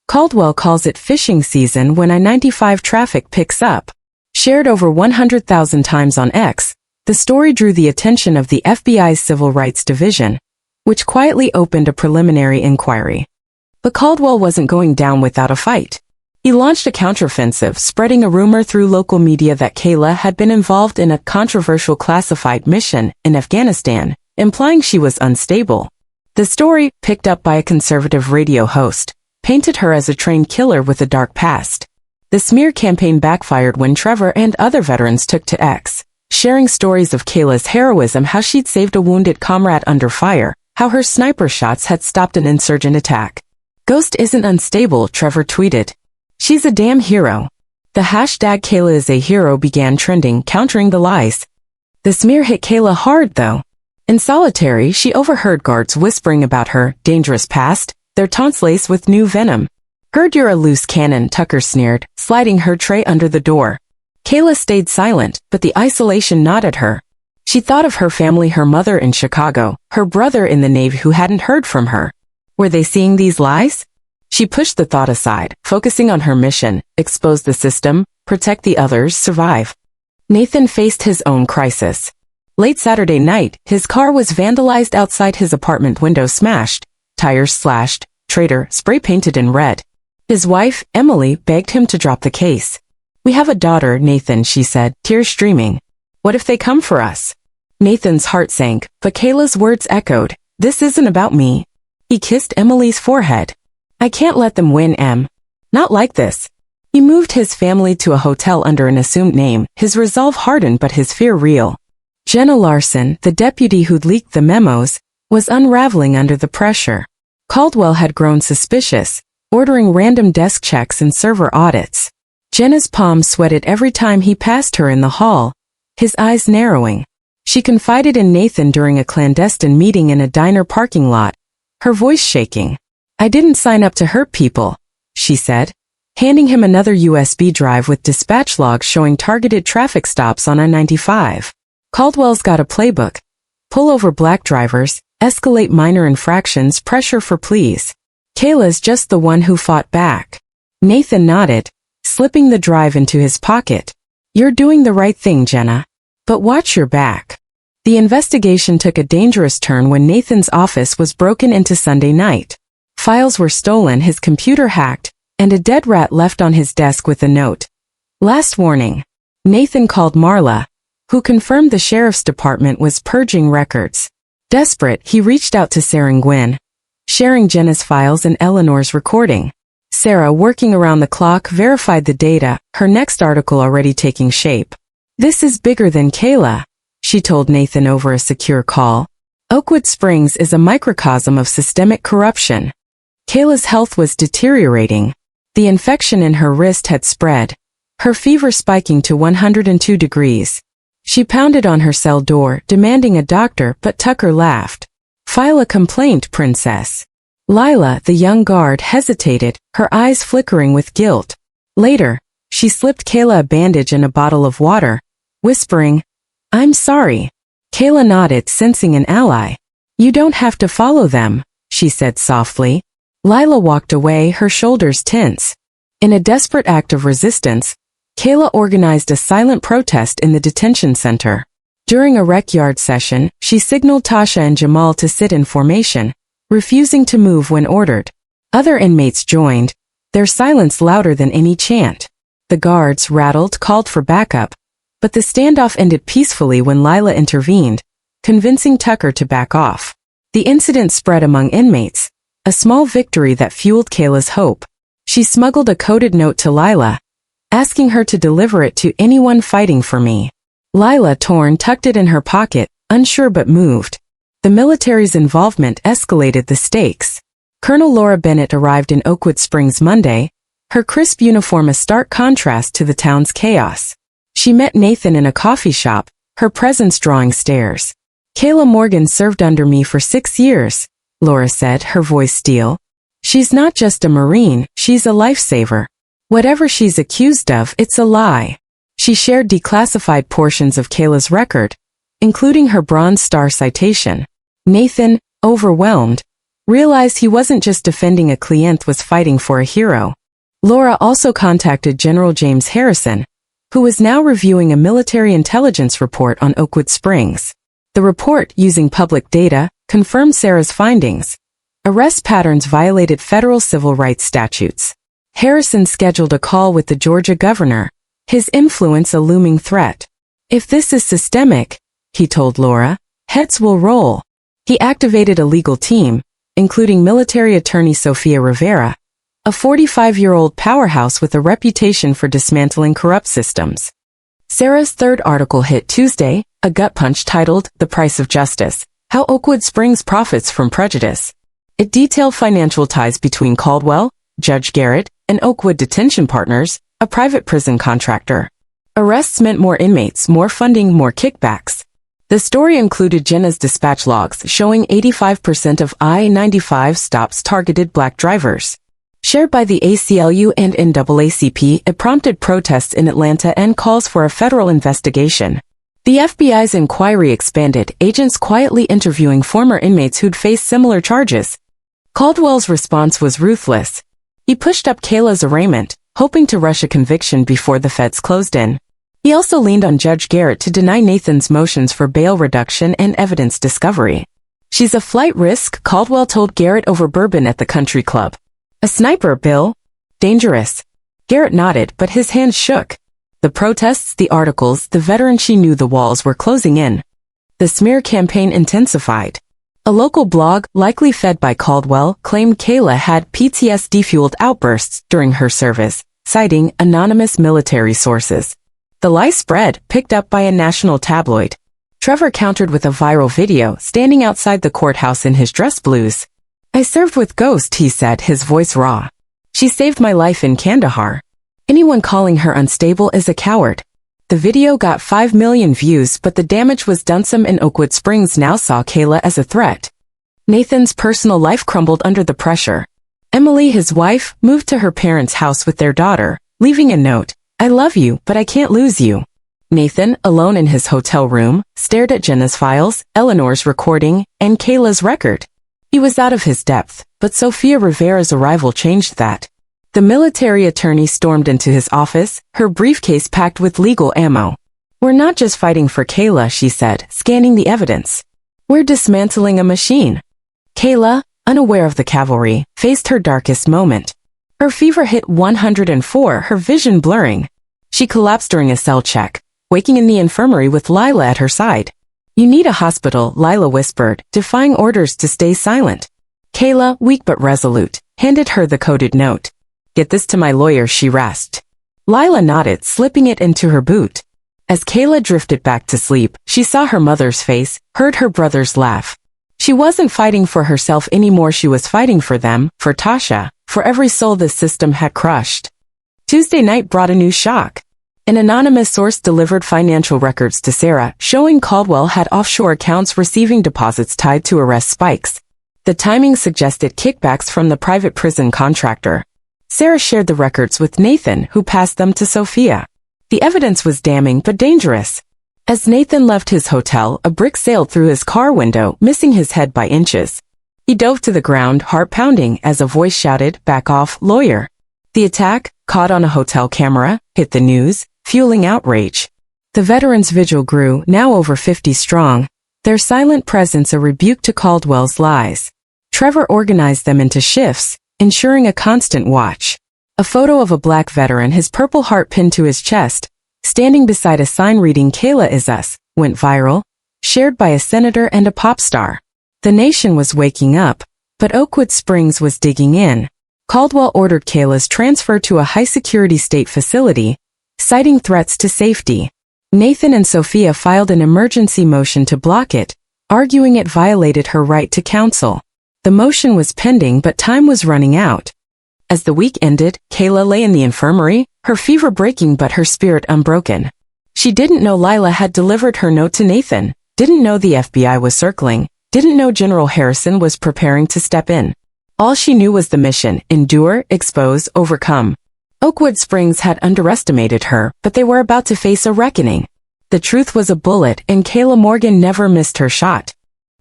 Caldwell calls it fishing season when I-95 traffic picks up. Shared over 100,000 times on X, the story drew the attention of the FBI's Civil Rights Division, which quietly opened a preliminary inquiry. But Caldwell wasn't going down without a fight. He launched a counteroffensive, spreading a rumor through local media that Kayla had been involved in a controversial classified mission in Afghanistan, implying she was unstable. The story, picked up by a conservative radio host, painted her as a trained killer with a dark past. The smear campaign backfired when Trevor and other veterans took to X, sharing stories of Kayla's heroism, how she'd saved a wounded comrade under fire, how her sniper shots had stopped an insurgent attack. Ghost isn't unstable, Trevor tweeted. She's a damn hero. The hashtag Kayla is a hero began trending, countering the lies. The smear hit Kayla hard, though. In solitary, she overheard guards whispering about her dangerous past, their taunts laced with new venom. Heard you're a loose cannon, Tucker sneered, sliding her tray under the door. Kayla stayed silent, but the isolation gnawed at her. She thought of her family, her mother in Chicago, her brother in the Navy who hadn't heard from her. Were they seeing these lies? She pushed the thought aside, focusing on her mission, expose the system, protect the others, survive. Nathan faced his own crisis. Late Saturday night, his car was vandalized outside his apartment, window smashed, tires slashed, traitor spray painted in red. His wife, Emily, begged him to drop the case. We have a daughter, Nathan, she said, tears streaming. What if they come for us? Nathan's heart sank, but Kayla's words echoed. This isn't about me. He kissed Emily's forehead. I can't let them win, Em. Not like this. He moved his family to a hotel under an assumed name, his resolve hardened but his fear real. Jenna Larson, the deputy who'd leaked the memos, was unraveling under the pressure. Caldwell had grown suspicious, ordering random desk checks and server audits. Jenna's palms sweated every time he passed her in the hall, his eyes narrowing. She confided in Nathan during a clandestine meeting in a diner parking lot, her voice shaking. I didn't sign up to hurt people, she said, handing him another USB drive with dispatch logs showing targeted traffic stops on I-95. Caldwell's got a playbook. Pull over black drivers, escalate minor infractions, pressure for pleas. Kayla's just the one who fought back. Nathan nodded, slipping the drive into his pocket. You're doing the right thing, Jenna. But watch your back. The investigation took a dangerous turn when Nathan's office was broken into Sunday night. Files were stolen, his computer hacked, and a dead rat left on his desk with a note. Last warning. Nathan called Marla, who confirmed the sheriff's department was purging records. Desperate, he reached out to Sarah Gwynn, sharing Jenna's files and Eleanor's recording. Sarah, working around the clock, verified the data, her next article already taking shape. This is bigger than Kayla, she told Nathan over a secure call. Oakwood Springs is a microcosm of systemic corruption. Kayla's health was deteriorating. The infection in her wrist had spread, her fever spiking to 102 degrees. She pounded on her cell door, demanding a doctor, but Tucker laughed. File a complaint, princess. Lila, the young guard, hesitated, her eyes flickering with guilt. Later, she slipped Kayla a bandage and a bottle of water, whispering, I'm sorry. Kayla nodded, sensing an ally. You don't have to follow them, she said softly. Lila walked away, her shoulders tense. In a desperate act of resistance, Kayla organized a silent protest in the detention center. During a rec yard session, she signaled Tasha and Jamal to sit in formation, refusing to move when ordered. Other inmates joined, their silence louder than any chant. The guards, rattled, called for backup, But the standoff ended peacefully when Lila intervened, convincing Tucker to back off. The incident spread among inmates, a small victory that fueled Kayla's hope. She smuggled a coded note to Lila, asking her to deliver it to anyone fighting for me. Lila tucked it in her pocket, unsure but moved. The military's involvement escalated the stakes. Colonel Laura Bennett arrived in Oakwood Springs Monday, her crisp uniform a stark contrast to the town's chaos. She met Nathan in a coffee shop, her presence drawing stares. "Kayla Morgan served under me for 6 years," Laura said, her voice steel. "She's not just a Marine, she's a lifesaver. Whatever she's accused of, it's a lie." She shared declassified portions of Kayla's record, including her Bronze Star citation. Nathan, overwhelmed, realized he wasn't just defending a client, was fighting for a hero. Laura also contacted General James Harrison, who was now reviewing a military intelligence report on Oakwood Springs. The report, using public data, confirmed Sarah's findings. Arrest patterns violated federal civil rights statutes. Harrison scheduled a call with the Georgia governor, his influence a looming threat. "If this is systemic," he told Laura, "heads will roll." He activated a legal team, including military attorney Sofia Rivera, a 45-year-old powerhouse with a reputation for dismantling corrupt systems. Sarah's third article hit Tuesday, a gut punch titled "The Price of Justice: How Oakwood Springs Profits from Prejudice." It detailed financial ties between Caldwell, Judge Garrett, and Oakwood Detention Partners, a private prison contractor. Arrests meant more inmates, more funding, more kickbacks. The story included Jenna's dispatch logs showing 85% of I-95 stops targeted black drivers. Shared by the ACLU and NAACP, it prompted protests in Atlanta and calls for a federal investigation. The FBI's inquiry expanded, agents quietly interviewing former inmates who'd faced similar charges. Caldwell's response was ruthless. He pushed up Kayla's arraignment, hoping to rush a conviction before the feds closed in. He also leaned on Judge Garrett to deny Nathan's motions for bail reduction and evidence discovery. "She's a flight risk," Caldwell told Garrett over bourbon at the country club. "A sniper, Bill. Dangerous." Garrett nodded, but his hands shook. The protests, the articles, the veteran, she knew the walls were closing in. The smear campaign intensified. A local blog, likely fed by Caldwell, claimed Kayla had PTSD-fueled outbursts during her service, citing anonymous military sources. The lie spread, picked up by a national tabloid. Trevor countered with a viral video, standing outside the courthouse in his dress blues. "I served with Ghost," he said, his voice raw. "She saved my life in Kandahar. Anyone calling her unstable is a coward." The video got 5 million views, but the damage was done. Some in Oakwood Springs now saw Kayla as a threat. Nathan's personal life crumbled under the pressure. Emily, his wife, moved to her parents' house with their daughter, leaving a note, "I love you, but I can't lose you." Nathan, alone in his hotel room, stared at Jenna's files, Eleanor's recording, and Kayla's record. He was out of his depth, but Sofia Rivera's arrival changed that. The military attorney stormed into his office, her briefcase packed with legal ammo. "We're not just fighting for Kayla," she said, scanning the evidence. "We're dismantling a machine." Kayla, unaware of the cavalry, faced her darkest moment. Her fever hit 104, her vision blurring. She collapsed during a cell check, waking in the infirmary with Lila at her side. "You need a hospital," Lila whispered, defying orders to stay silent. Kayla, weak but resolute, handed her the coded note. "Get this to my lawyer," she rasped. Lila nodded, slipping it into her boot. As Kayla drifted back to sleep, she saw her mother's face, heard her brother's laugh. She wasn't fighting for herself anymore, she was fighting for them, for Tasha, for every soul this system had crushed. Tuesday night brought a new shock. An anonymous source delivered financial records to Sarah, showing Caldwell had offshore accounts receiving deposits tied to arrest spikes. The timing suggested kickbacks from the private prison contractor. Sarah shared the records with Nathan, who passed them to Sofia. The evidence was damning but dangerous. As Nathan left his hotel, a brick sailed through his car window, missing his head by inches. He dove to the ground, heart pounding, as a voice shouted, "Back off, lawyer." The attack, caught on a hotel camera, hit the news, fueling outrage. The veterans' vigil grew, now over 50 strong, their silent presence a rebuke to Caldwell's lies. Trevor organized them into shifts, ensuring a constant watch. A photo of a black veteran, his purple heart pinned to his chest, standing beside a sign reading "Kayla is us," went viral, shared by a senator and a pop star. The nation was waking up, but Oakwood Springs was digging in. Caldwell ordered Kayla's transfer to a high-security state facility, citing threats to safety. Nathan and Sophia filed an emergency motion to block it, arguing it violated her right to counsel. The motion was pending, but time was running out. As the week ended, Kayla lay in the infirmary, her fever breaking but her spirit unbroken. She didn't know Lila had delivered her note to Nathan, didn't know the FBI was circling, didn't know General Harrison was preparing to step in. All she knew was the mission: endure, expose, overcome. Oakwood Springs had underestimated her, but they were about to face a reckoning. The truth was a bullet, and Kayla Morgan never missed her shot.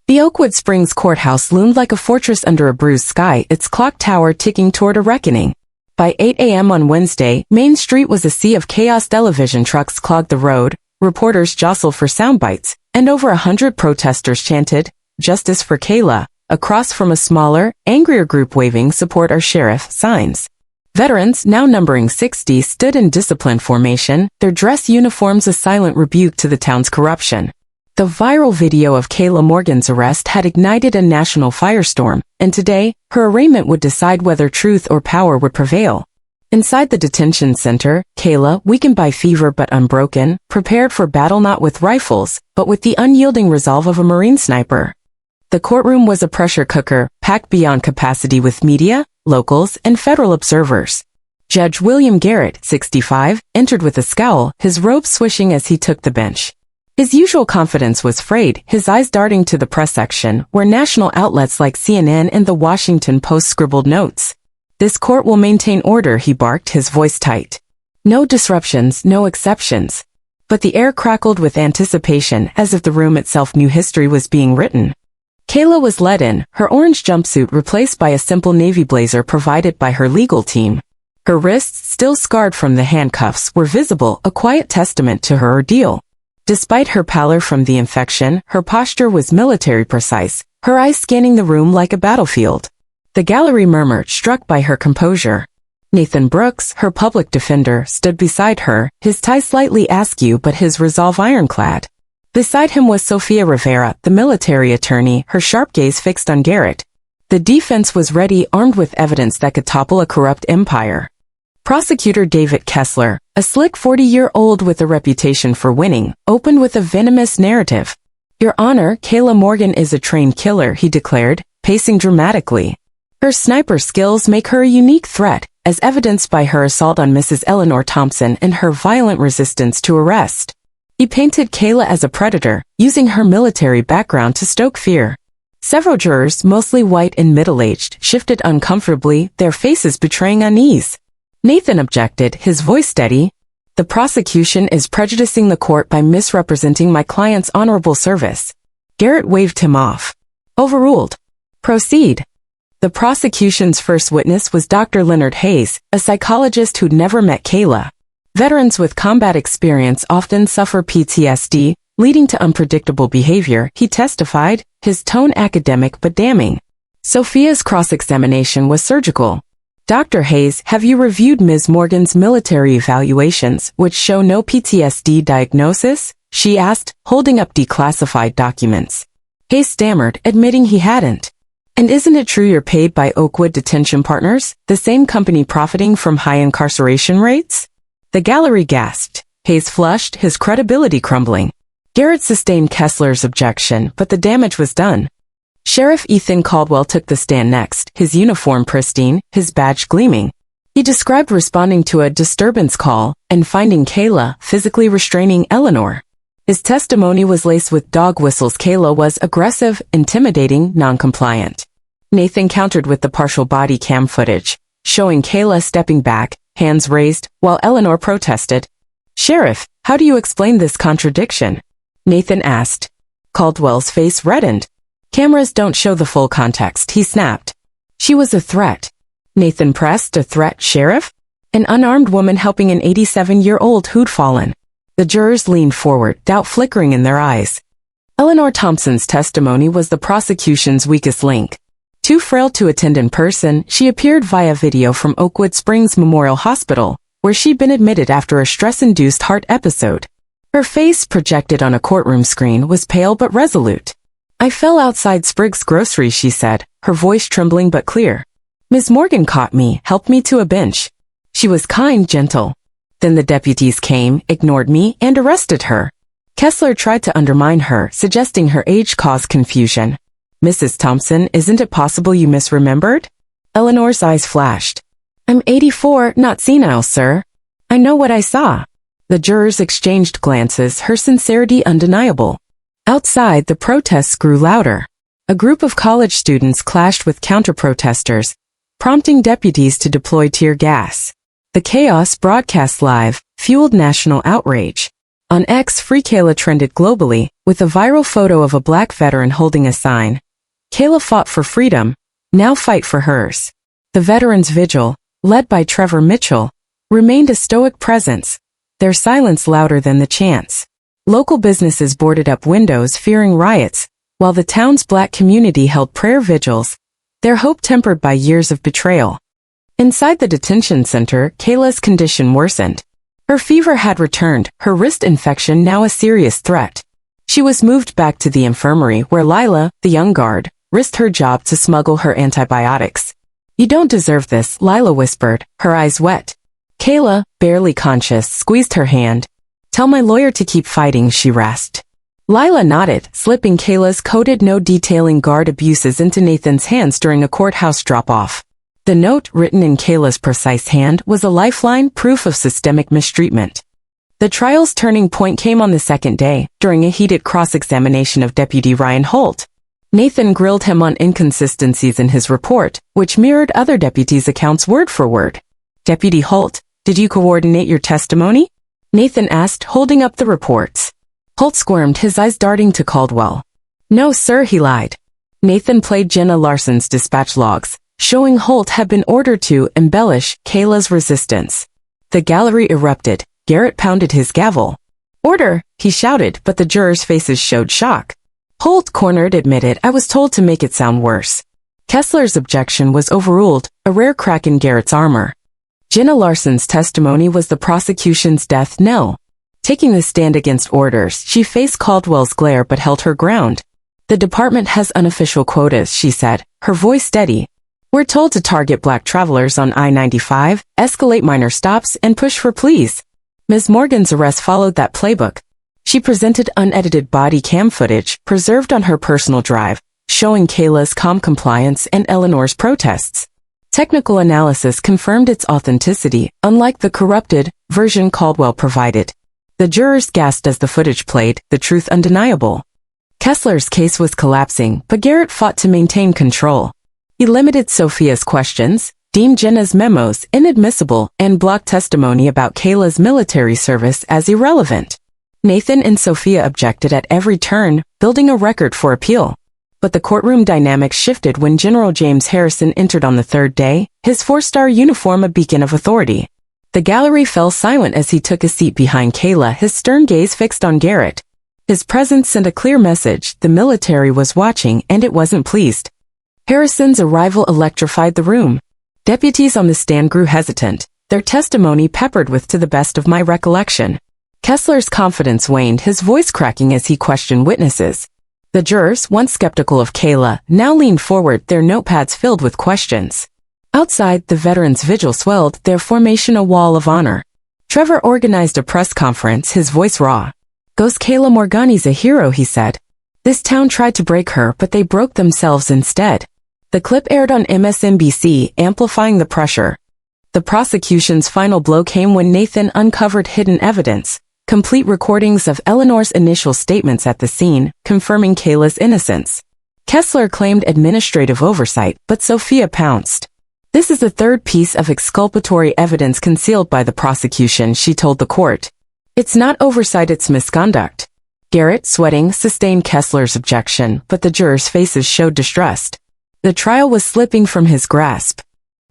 The Oakwood Springs courthouse loomed like a fortress under a bruised sky, its clock tower ticking toward a reckoning. By 8 a.m. on Wednesday, Main Street was a sea of chaos. Television trucks clogged the road, reporters jostled for soundbites, and over 100 protesters chanted, "Justice for Kayla," across from a smaller, angrier group waving "Support our sheriff" signs. Veterans, now numbering 60, stood in disciplined formation, their dress uniforms a silent rebuke to the town's corruption. The viral video of Kayla Morgan's arrest had ignited a national firestorm, and today, her arraignment would decide whether truth or power would prevail. Inside the detention center, Kayla, weakened by fever but unbroken, prepared for battle not with rifles, but with the unyielding resolve of a Marine sniper. The courtroom was a pressure cooker, packed beyond capacity with media, locals, and federal observers. Judge William Garrett, 65, entered with a scowl, his robe swishing as he took the bench. His usual confidence was frayed, his eyes darting to the press section, where national outlets like CNN and The Washington Post scribbled notes. "This court will maintain order," he barked, his voice tight. "No disruptions, no exceptions." But the air crackled with anticipation, as if the room itself knew history was being written. Kayla was led in, her orange jumpsuit replaced by a simple navy blazer provided by her legal team. Her wrists, still scarred from the handcuffs, were visible, a quiet testament to her ordeal. Despite her pallor from the infection, her posture was military precise, her eyes scanning the room like a battlefield. The gallery murmured, struck by her composure. Nathan Brooks, her public defender, stood beside her, his tie slightly askew but his resolve ironclad. Beside him was Sophia Rivera, the military attorney, her sharp gaze fixed on Garrett. The defense was ready, armed with evidence that could topple a corrupt empire. Prosecutor David Kessler, a slick 40-year-old with a reputation for winning, opened with a venomous narrative. "Your Honor, Kayla Morgan is a trained killer," he declared, pacing dramatically. "Her sniper skills make her a unique threat, as evidenced by her assault on Mrs. Eleanor Thompson and her violent resistance to arrest." He painted Kayla as a predator, using her military background to stoke fear. Several jurors, mostly white and middle-aged, shifted uncomfortably, their faces betraying unease. Nathan objected, his voice steady. "The prosecution is prejudicing the court by misrepresenting my client's honorable service." Garrett waved him off. "Overruled. Proceed." The prosecution's first witness was Dr. Leonard Hayes, a psychologist who'd never met Kayla. Veterans with combat experience often suffer PTSD, leading to unpredictable behavior, he testified, his tone academic but damning. Sophia's cross-examination was surgical. "Dr. Hayes, have you reviewed Ms. Morgan's military evaluations, which show no PTSD diagnosis?" she asked, holding up declassified documents. Hayes stammered, admitting he hadn't. "And isn't it true you're paid by Oakwood Detention Partners, the same company profiting from high incarceration rates?" The gallery gasped. Hayes flushed, his credibility crumbling. Garrett sustained Kessler's objection, but the damage was done. Sheriff Ethan Caldwell took the stand next, his uniform pristine, his badge gleaming. He described responding to a disturbance call and finding Kayla, physically restraining Eleanor. His testimony was laced with dog whistles. Kayla was aggressive, intimidating, non-compliant. Nathan countered with the partial body cam footage, showing Kayla stepping back, hands raised, while Eleanor protested. "Sheriff, how do you explain this contradiction?" Nathan asked. Caldwell's face reddened. "Cameras don't show the full context," he snapped. "She was a threat." Nathan pressed. "A threat, Sheriff?" "An unarmed woman helping an 87-year-old who'd fallen." The jurors leaned forward, doubt flickering in their eyes. Eleanor Thompson's testimony was the prosecution's weakest link. Too frail to attend in person, she appeared via video from Oakwood Springs Memorial Hospital, where she'd been admitted after a stress-induced heart episode. Her face, projected on a courtroom screen, was pale but resolute. "I fell outside Spriggs Grocery," she said, her voice trembling but clear. "Ms. Morgan caught me, helped me to a bench. She was kind, gentle. Then the deputies came, ignored me, and arrested her." Kessler tried to undermine her, suggesting her age caused confusion. "Mrs. Thompson, isn't it possible you misremembered?" Eleanor's eyes flashed. "I'm 84, not senile, sir. I know what I saw." The jurors exchanged glances, her sincerity undeniable. Outside, the protests grew louder. A group of college students clashed with counter-protesters, prompting deputies to deploy tear gas. The chaos, broadcast live, fueled national outrage. On X, Free Kayla trended globally, with a viral photo of a black veteran holding a sign. "Kayla fought for freedom, now fight for hers." The Veterans Vigil, led by Trevor Mitchell, remained a stoic presence, their silence louder than the chants. Local businesses boarded up windows fearing riots, while the town's black community held prayer vigils, their hope tempered by years of betrayal. Inside the detention center, Kayla's condition worsened. Her fever had returned, her wrist infection now a serious threat. She was moved back to the infirmary where Lila, the young guard, risked her job to smuggle her antibiotics. "You don't deserve this," Lila whispered, her eyes wet. Kayla, barely conscious, squeezed her hand. "Tell my lawyer to keep fighting," she rasped. Lila nodded, slipping Kayla's coded note detailing guard abuses into Nathan's hands during a courthouse drop-off. The note, written in Kayla's precise hand, was a lifeline, proof of systemic mistreatment. The trial's turning point came on the second day, during a heated cross-examination of Deputy Ryan Holt. Nathan grilled him on inconsistencies in his report, which mirrored other deputies' accounts word for word. "Deputy Holt, did you coordinate your testimony?" Nathan asked, holding up the reports. Holt squirmed, his eyes darting to Caldwell. "No, sir," he lied. Nathan played Jenna Larson's dispatch logs, showing Holt had been ordered to embellish Kayla's resistance. The gallery erupted. Garrett pounded his gavel. "Order," he shouted, but the jurors' faces showed shock. Holt, cornered, admitted, "I was told to make it sound worse." Kessler's objection was overruled, a rare crack in Garrett's armor. Jenna Larson's testimony was the prosecution's death knell. Taking the stand against orders, she faced Caldwell's glare but held her ground. "The department has unofficial quotas," she said, her voice steady. "We're told to target black travelers on I-95, escalate minor stops, and push for pleas." Ms. Morgan's arrest followed that playbook. She presented unedited body cam footage, preserved on her personal drive, showing Kayla's calm compliance and Eleanor's protests. Technical analysis confirmed its authenticity, unlike the corrupted version Caldwell provided. The jurors gasped as the footage played, the truth undeniable. Kessler's case was collapsing, but Garrett fought to maintain control. He limited Sophia's questions, deemed Jenna's memos inadmissible, and blocked testimony about Kayla's military service as irrelevant. Nathan and Sophia objected at every turn, building a record for appeal. But the courtroom dynamics shifted when General James Harrison entered on the third day, his four-star uniform a beacon of authority. The gallery fell silent as he took a seat behind Kayla, his stern gaze fixed on Garrett. His presence sent a clear message: the military was watching, and it wasn't pleased. Harrison's arrival electrified the room. Deputies on the stand grew hesitant, their testimony peppered with "to the best of my recollection." Kessler's confidence waned, his voice cracking as he questioned witnesses. The jurors, once skeptical of Kayla, now leaned forward, their notepads filled with questions. Outside, the Veterans Vigil swelled, their formation a wall of honor. Trevor organized a press conference, his voice raw. "Ghost Kayla Morgani's a hero," he said. "This town tried to break her, but they broke themselves instead." The clip aired on MSNBC, amplifying the pressure. The prosecution's final blow came when Nathan uncovered hidden evidence, complete recordings of Eleanor's initial statements at the scene, confirming Kayla's innocence. Kessler claimed administrative oversight, but Sophia pounced. "This is the third piece of exculpatory evidence concealed by the prosecution," she told the court. "It's not oversight, it's misconduct." Garrett, sweating, sustained Kessler's objection, but the jurors' faces showed distrust. The trial was slipping from his grasp.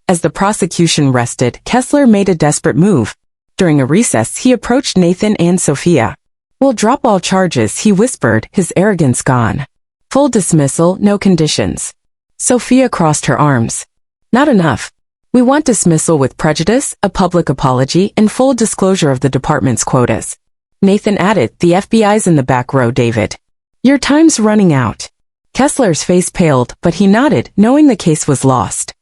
As the prosecution rested, Kessler made a desperate move. During a recess, he approached Nathan and Sophia. "We'll drop all charges," he whispered, his arrogance gone. "Full dismissal, no conditions." Sophia crossed her arms. "Not enough. We want dismissal with prejudice, a public apology, and full disclosure of the department's quotas. Nathan added, the FBI's in the back row, David. Your time's running out. Kessler's face paled, but he nodded, knowing the case was lost.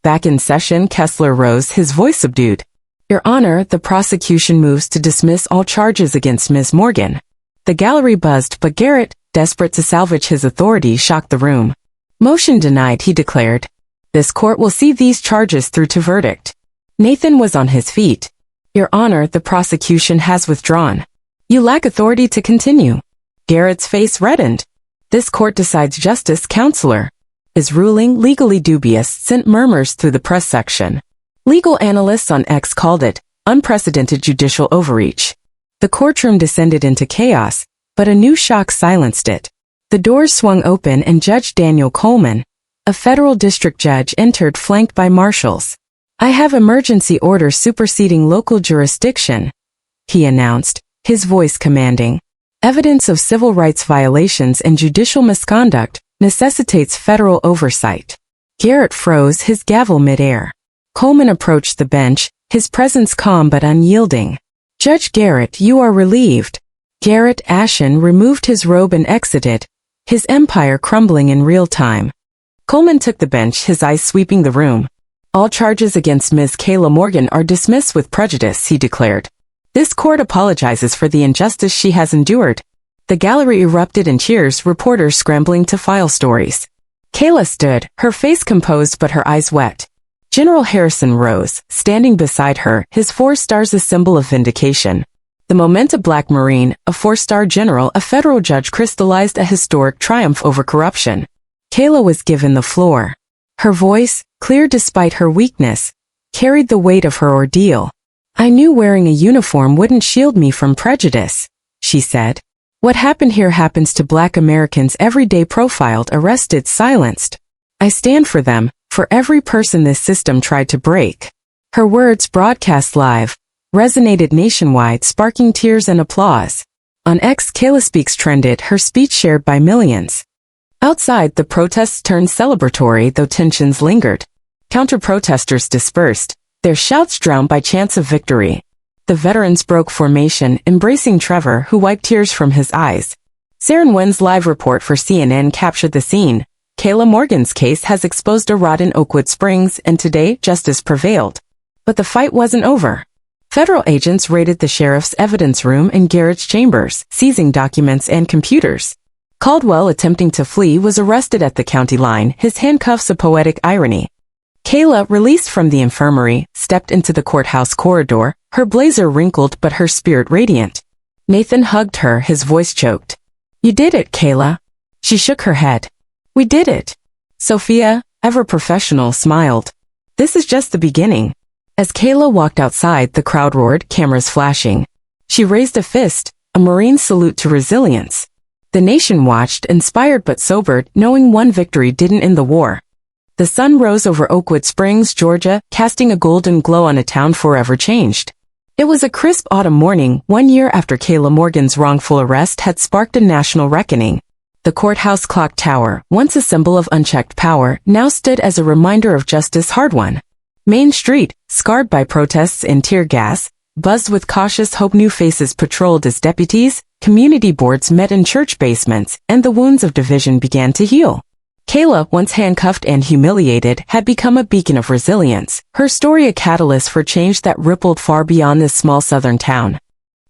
Back in session, Kessler rose, his voice subdued. Your Honor, the prosecution moves to dismiss all charges against Ms. Morgan. The gallery buzzed, but Garrett, desperate to salvage his authority, shocked the room. Motion denied, he declared. This court will see these charges through to verdict. Nathan was on his feet. Your Honor, the prosecution has withdrawn. You lack authority to continue. Garrett's face reddened. This court decides justice, Counselor. His ruling, legally dubious, sent murmurs through the press section. Legal analysts on X called it unprecedented judicial overreach. The courtroom descended into chaos, but a new shock silenced it. The doors swung open and Judge Daniel Coleman, a federal district judge, entered flanked by marshals. I have emergency orders superseding local jurisdiction, he announced, his voice commanding. Evidence of civil rights violations and judicial misconduct necessitates federal oversight. Garrett froze, his gavel midair. Coleman approached the bench, his presence calm but unyielding. Judge Garrett, you are relieved. Garrett, ashen, removed his robe and exited, his empire crumbling in real time. Coleman took the bench, his eyes sweeping the room. All charges against Ms. Kayla Morgan are dismissed with prejudice, he declared. This court apologizes for the injustice she has endured. The gallery erupted in cheers, reporters scrambling to file stories. Kayla stood, her face composed but her eyes wet. General Harrison rose, standing beside her, his 4 stars a symbol of vindication. The Momenta Black Marine, a 4-star general, a federal judge, crystallized a historic triumph over corruption. Kayla was given the floor. Her voice, clear despite her weakness, carried the weight of her ordeal. I knew wearing a uniform wouldn't shield me from prejudice, she said. What happened here happens to Black Americans every day, profiled, arrested, silenced. I stand for them, for every person this system tried to break. Her words, broadcast live, resonated nationwide, sparking tears and applause. On X, Kayla Speaks trended, her speech shared by millions. Outside, the protests turned celebratory, though tensions lingered. Counter-protesters dispersed, their shouts drowned by chants of victory. The veterans broke formation, embracing Trevor, who wiped tears from his eyes. Saren Wen's live report for CNN captured the scene. Kayla Morgan's case has exposed a rot in Oakwood Springs, and today, justice prevailed. But the fight wasn't over. Federal agents raided the sheriff's evidence room and Garrett's chambers, seizing documents and computers. Caldwell, attempting to flee, was arrested at the county line, his handcuffs a poetic irony. Kayla, released from the infirmary, stepped into the courthouse corridor, her blazer wrinkled but her spirit radiant. Nathan hugged her, his voice choked. You did it, Kayla. She shook her head. We did it. Sophia, ever professional, smiled. This is just the beginning. As Kayla walked outside, the crowd roared, cameras flashing. She raised a fist, a Marine salute to resilience. The nation watched, inspired but sobered, knowing one victory didn't end the war. The sun rose over Oakwood Springs, Georgia, casting a golden glow on a town forever changed. It was a crisp autumn morning, 1 year after Kayla Morgan's wrongful arrest had sparked a national reckoning. The courthouse clock tower, once a symbol of unchecked power, now stood as a reminder of justice hard-won. Main Street, scarred by protests and tear gas, buzzed with cautious hope. New faces patrolled as deputies, community boards met in church basements, and the wounds of division began to heal. Kayla, once handcuffed and humiliated, had become a beacon of resilience, her story a catalyst for change that rippled far beyond this small southern town.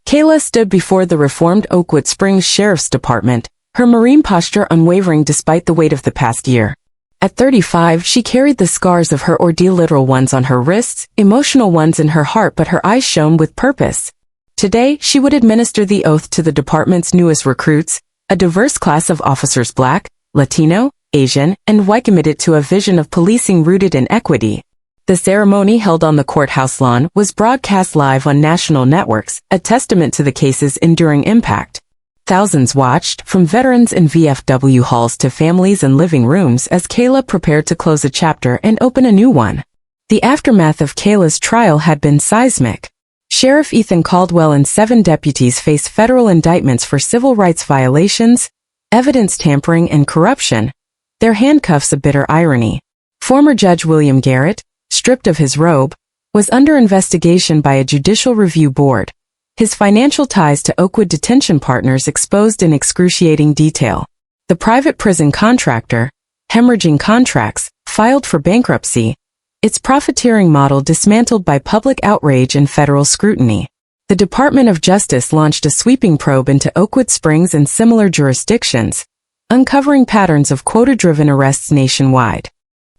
Kayla stood before the reformed Oakwood Springs Sheriff's Department, her Marine posture unwavering despite the weight of the past year. At 35, she carried the scars of her ordeal, literal ones on her wrists, emotional ones in her heart, but her eyes shone with purpose. Today, she would administer the oath to the department's newest recruits, a diverse class of officers, Black, Latino, Asian, and white, committed to a vision of policing rooted in equity. The ceremony, held on the courthouse lawn, was broadcast live on national networks, a testament to the case's enduring impact. Thousands watched, from veterans in VFW halls to families in living rooms, as Kayla prepared to close a chapter and open a new one. The aftermath of Kayla's trial had been seismic. Sheriff Ethan Caldwell and 7 deputies faced federal indictments for civil rights violations, evidence tampering, and corruption, their handcuffs a bitter irony. Former Judge William Garrett, stripped of his robe, was under investigation by a judicial review board. His financial ties to Oakwood Detention Partners exposed in excruciating detail. The private prison contractor, hemorrhaging contracts, filed for bankruptcy, its profiteering model dismantled by public outrage and federal scrutiny. The Department of Justice launched a sweeping probe into Oakwood Springs and similar jurisdictions, uncovering patterns of quota-driven arrests nationwide.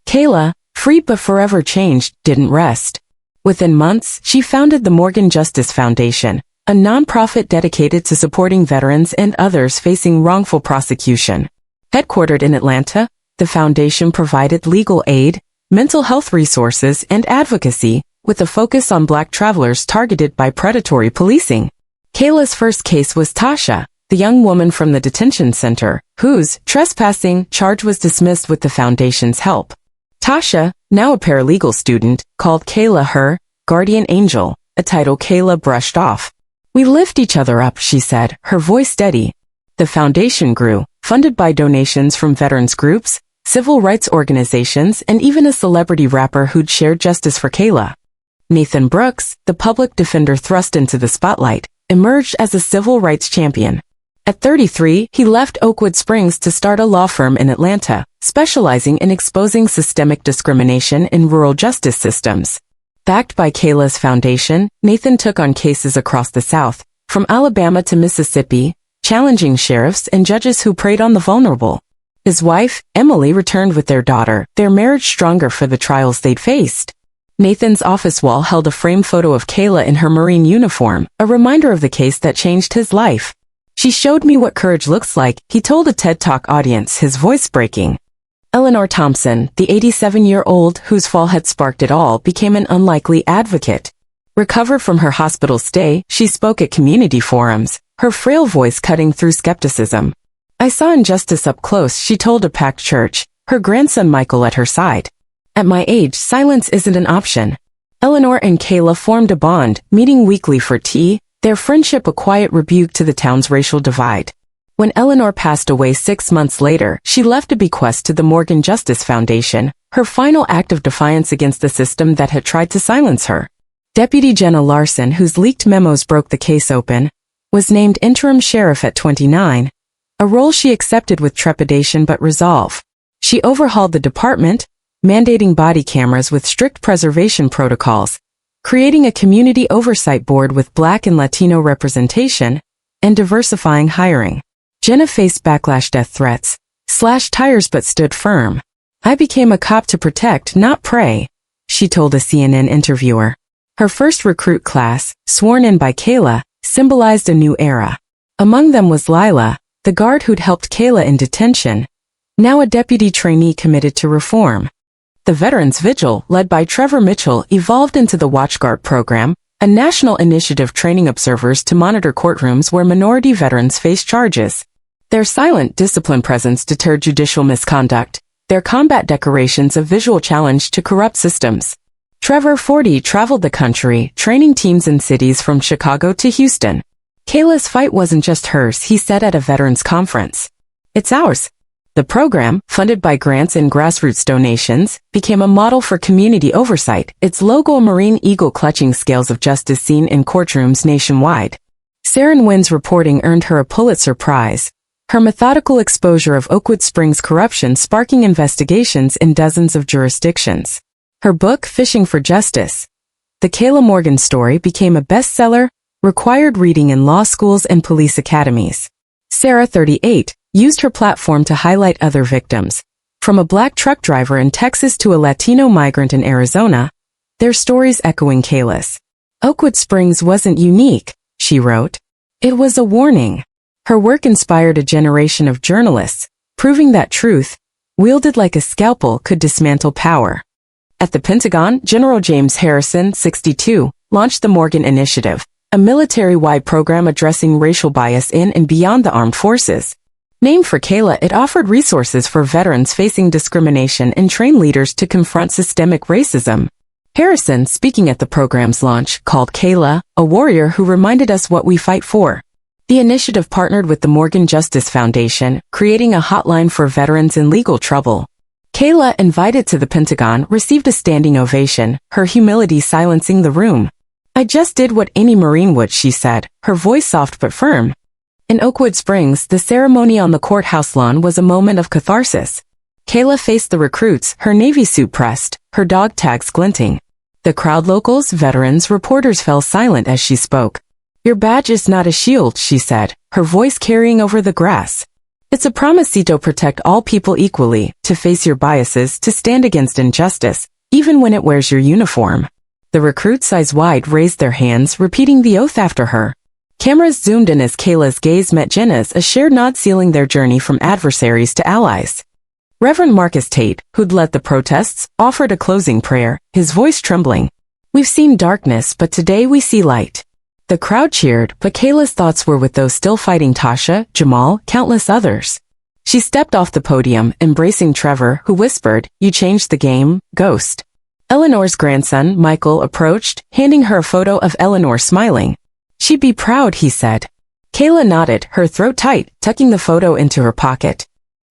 Kayla, freed but forever changed, didn't rest. Within months, she founded the Morgan Justice Foundation, a nonprofit dedicated to supporting veterans and others facing wrongful prosecution. Headquartered in Atlanta, the foundation provided legal aid, mental health resources, and advocacy, with a focus on Black travelers targeted by predatory policing. Kayla's first case was Tasha, the young woman from the detention center, whose trespassing charge was dismissed with the foundation's help. Tasha, now a paralegal student, called Kayla her guardian angel, a title Kayla brushed off. "We lift each other up," she said, her voice steady. The foundation grew, funded by donations from veterans groups, civil rights organizations, and even a celebrity rapper who'd shared justice for Kayla. Nathan Brooks, the public defender thrust into the spotlight, emerged as a civil rights champion. At 33, he left Oakwood Springs to start a law firm in Atlanta, specializing in exposing systemic discrimination in rural justice systems. Backed by Kayla's foundation, Nathan took on cases across the South, from Alabama to Mississippi, challenging sheriffs and judges who preyed on the vulnerable. His wife, Emily, returned with their daughter, their marriage stronger for the trials they'd faced. Nathan's office wall held a framed photo of Kayla in her Marine uniform, a reminder of the case that changed his life. "She showed me what courage looks like," he told a TED Talk audience, his voice breaking. Eleanor Thompson, the 87-year-old whose fall had sparked it all, became an unlikely advocate. Recovered from her hospital stay, she spoke at community forums, her frail voice cutting through skepticism. "I saw injustice up close," she told a packed church, her grandson Michael at her side. "At my age, silence isn't an option." Eleanor and Kayla formed a bond, meeting weekly for tea, their friendship a quiet rebuke to the town's racial divide. When Eleanor passed away 6 months later, she left a bequest to the Morgan Justice Foundation, her final act of defiance against the system that had tried to silence her. Deputy Jenna Larson, whose leaked memos broke the case open, was named interim sheriff at 29, a role she accepted with trepidation but resolve. She overhauled the department, mandating body cameras with strict preservation protocols, creating a community oversight board with Black and Latino representation, and diversifying hiring. Jenna faced backlash, death threats, slashed tires but stood firm. "I became a cop to protect, not prey," she told a CNN interviewer. Her first recruit class, sworn in by Kayla, symbolized a new era. Among them was Lila, the guard who'd helped Kayla in detention, now a deputy trainee committed to reform. The Veterans Vigil, led by Trevor Mitchell, evolved into the WatchGuard program, a national initiative training observers to monitor courtrooms where minority veterans face charges. Their silent discipline presence deterred judicial misconduct, their combat decorations a visual challenge to corrupt systems. Trevor, 40, traveled the country, training teams in cities from Chicago to Houston. "Kayla's fight wasn't just hers," he said at a veterans conference. "It's ours." The program, funded by grants and grassroots donations, became a model for community oversight, its logo a Marine Eagle clutching scales of justice seen in courtrooms nationwide. Saren Wynn's reporting earned her a Pulitzer Prize, her methodical exposure of Oakwood Springs corruption sparking investigations in dozens of jurisdictions. Her book, Fishing for Justice, The Kayla Morgan Story, became a bestseller, required reading in law schools and police academies. Sarah, 38, used her platform to highlight other victims. From a Black truck driver in Texas to a Latino migrant in Arizona, their stories echoing Kayla's. "Oakwood Springs wasn't unique," she wrote. "It was a warning." Her work inspired a generation of journalists, proving that truth, wielded like a scalpel, could dismantle power. At the Pentagon, General James Harrison, 62, launched the Morgan Initiative, a military-wide program addressing racial bias in and beyond the armed forces. Named for Kayla, it offered resources for veterans facing discrimination and trained leaders to confront systemic racism. Harrison, speaking at the program's launch, called Kayla a warrior who reminded us what we fight for. The initiative partnered with the Morgan Justice Foundation, creating a hotline for veterans in legal trouble. Kayla, invited to the Pentagon, received a standing ovation, her humility silencing the room. "I just did what any Marine would," she said, her voice soft but firm. In Oakwood Springs, the ceremony on the courthouse lawn was a moment of catharsis. Kayla faced the recruits, her Navy suit pressed, her dog tags glinting. The crowd, locals, veterans, reporters, fell silent as she spoke. "Your badge is not a shield," she said, her voice carrying over the grass. "It's a promise to protect all people equally, to face your biases, to stand against injustice, even when it wears your uniform." The recruits, eyes wide, raised their hands, repeating the oath after her. Cameras zoomed in as Kayla's gaze met Jenna's, a shared nod sealing their journey from adversaries to allies. Reverend Marcus Tate, who'd led the protests, offered a closing prayer, his voice trembling. "We've seen darkness, but today we see light." The crowd cheered, but Kayla's thoughts were with those still fighting: Tasha, Jamal, countless others. She stepped off the podium, embracing Trevor, who whispered, "You changed the game, Ghost." Eleanor's grandson, Michael, approached, handing her a photo of Eleanor smiling. "She'd be proud," he said. Kayla nodded, her throat tight, tucking the photo into her pocket.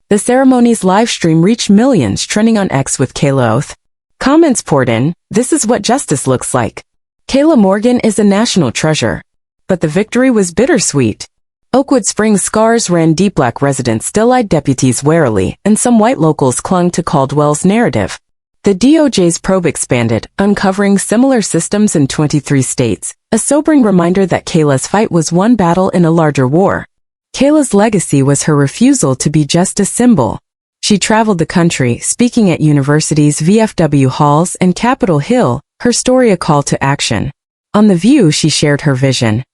The ceremony's live stream reached millions, trending on X with Kayla oath. Comments poured in, "This is what justice looks like. Kayla Morgan is a national treasure." But the victory was bittersweet. Oakwood Springs scars ran deep. Black residents still eyed deputies warily, and some white locals clung to Caldwell's narrative. The DOJ's probe expanded, uncovering similar systems in 23 states, a sobering reminder that Kayla's fight was one battle in a larger war. Kayla's legacy was her refusal to be just a symbol. She traveled the country, speaking at universities, VFW halls, and Capitol Hill, her story a call to action. On The View, she shared her vision.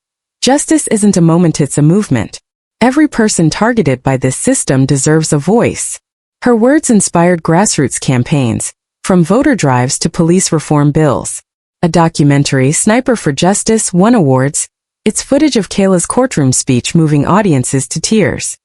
"Justice isn't a moment, it's a movement. Every person targeted by this system deserves a voice." Her words inspired grassroots campaigns, from voter drives to police reform bills. A documentary, Sniper for Justice, won awards, its footage of Kayla's courtroom speech moving audiences to tears.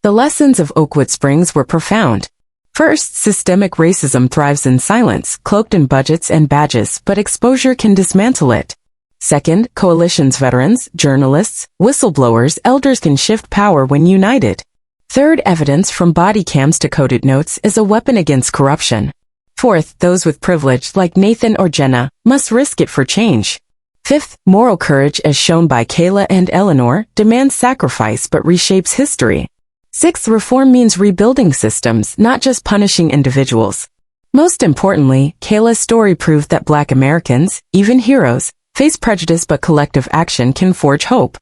The lessons of Oakwood Springs were profound. First, systemic racism thrives in silence, cloaked in budgets and badges, but exposure can dismantle it. Second, coalitions, veterans, journalists, whistleblowers, elders can shift power when united. Third, evidence, from body cams to coded notes, is a weapon against corruption. Fourth, those with privilege, like Nathan or Jenna, must risk it for change. Fifth, moral courage, as shown by Kayla and Eleanor, demands sacrifice but reshapes history. Sixth, reform means rebuilding systems, not just punishing individuals. Most importantly, Kayla's story proved that Black Americans, even heroes, face prejudice, but collective action can forge hope.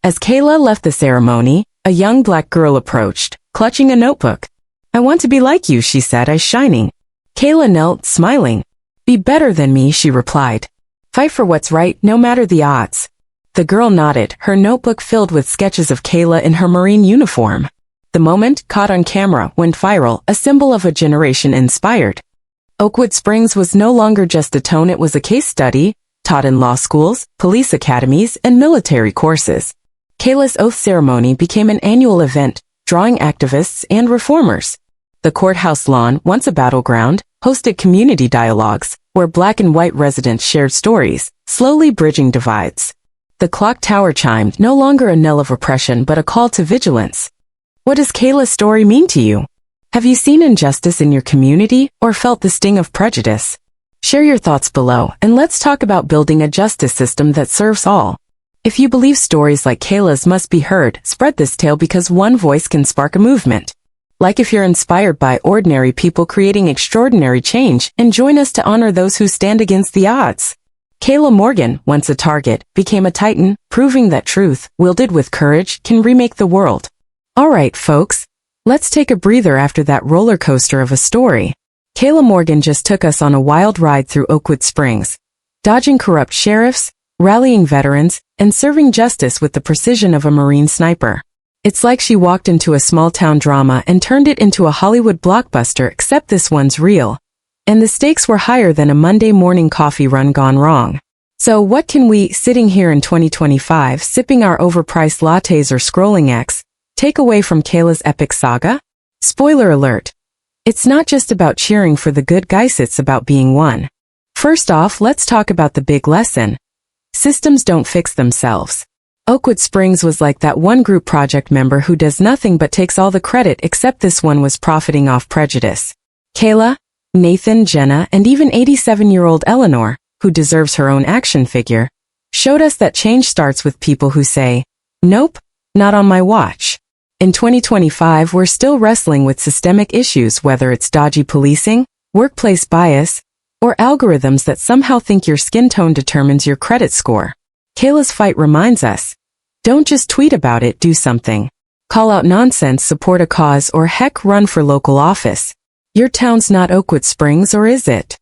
As Kayla left the ceremony, a young Black girl approached, clutching a notebook. "I want to be like you," she said, eyes shining. Kayla knelt, smiling. "Be better than me," she replied. "Fight for what's right, no matter the odds." The girl nodded, her notebook filled with sketches of Kayla in her Marine uniform. The moment, caught on camera, went viral, a symbol of a generation inspired. Oakwood Springs was no longer just a tone, it was a case study, taught in law schools, police academies, and military courses. Kayla's oath ceremony became an annual event, drawing activists and reformers. The courthouse lawn, once a battleground, hosted community dialogues, where Black and white residents shared stories, slowly bridging divides. The clock tower chimed, no longer a knell of oppression but a call to vigilance. What does Kayla's story mean to you? Have you seen injustice in your community, or felt the sting of prejudice? Share your thoughts below, and let's talk about building a justice system that serves all. If you believe stories like Kayla's must be heard, spread this tale, because one voice can spark a movement. Like if you're inspired by ordinary people creating extraordinary change, and join us to honor those who stand against the odds. Kayla Morgan, once a target, became a titan, proving that truth, wielded with courage, can remake the world. Alright folks, let's take a breather after that roller coaster of a story. Kayla Morgan just took us on a wild ride through Oakwood Springs, dodging corrupt sheriffs, rallying veterans, and serving justice with the precision of a Marine sniper. It's like she walked into a small-town drama and turned it into a Hollywood blockbuster, except this one's real. And the stakes were higher than a Monday morning coffee run gone wrong. So what can we, sitting here in 2025, sipping our overpriced lattes or scrolling X, take away from Kayla's epic saga? Spoiler alert. It's not just about cheering for the good guys, it's about being one. First off, let's talk about the big lesson. Systems don't fix themselves. Oakwood Springs was like that one group project member who does nothing but takes all the credit, except this one was profiting off prejudice. Kayla, Nathan, Jenna, and even 87-year-old Eleanor, who deserves her own action figure, showed us that change starts with people who say, "Nope, not on my watch." In 2025, we're still wrestling with systemic issues, whether it's dodgy policing, workplace bias, or algorithms that somehow think your skin tone determines your credit score. Kayla's fight reminds us, don't just tweet about it, do something. Call out nonsense, support a cause, or heck, run for local office. Your town's not Oakwood Springs, or is it?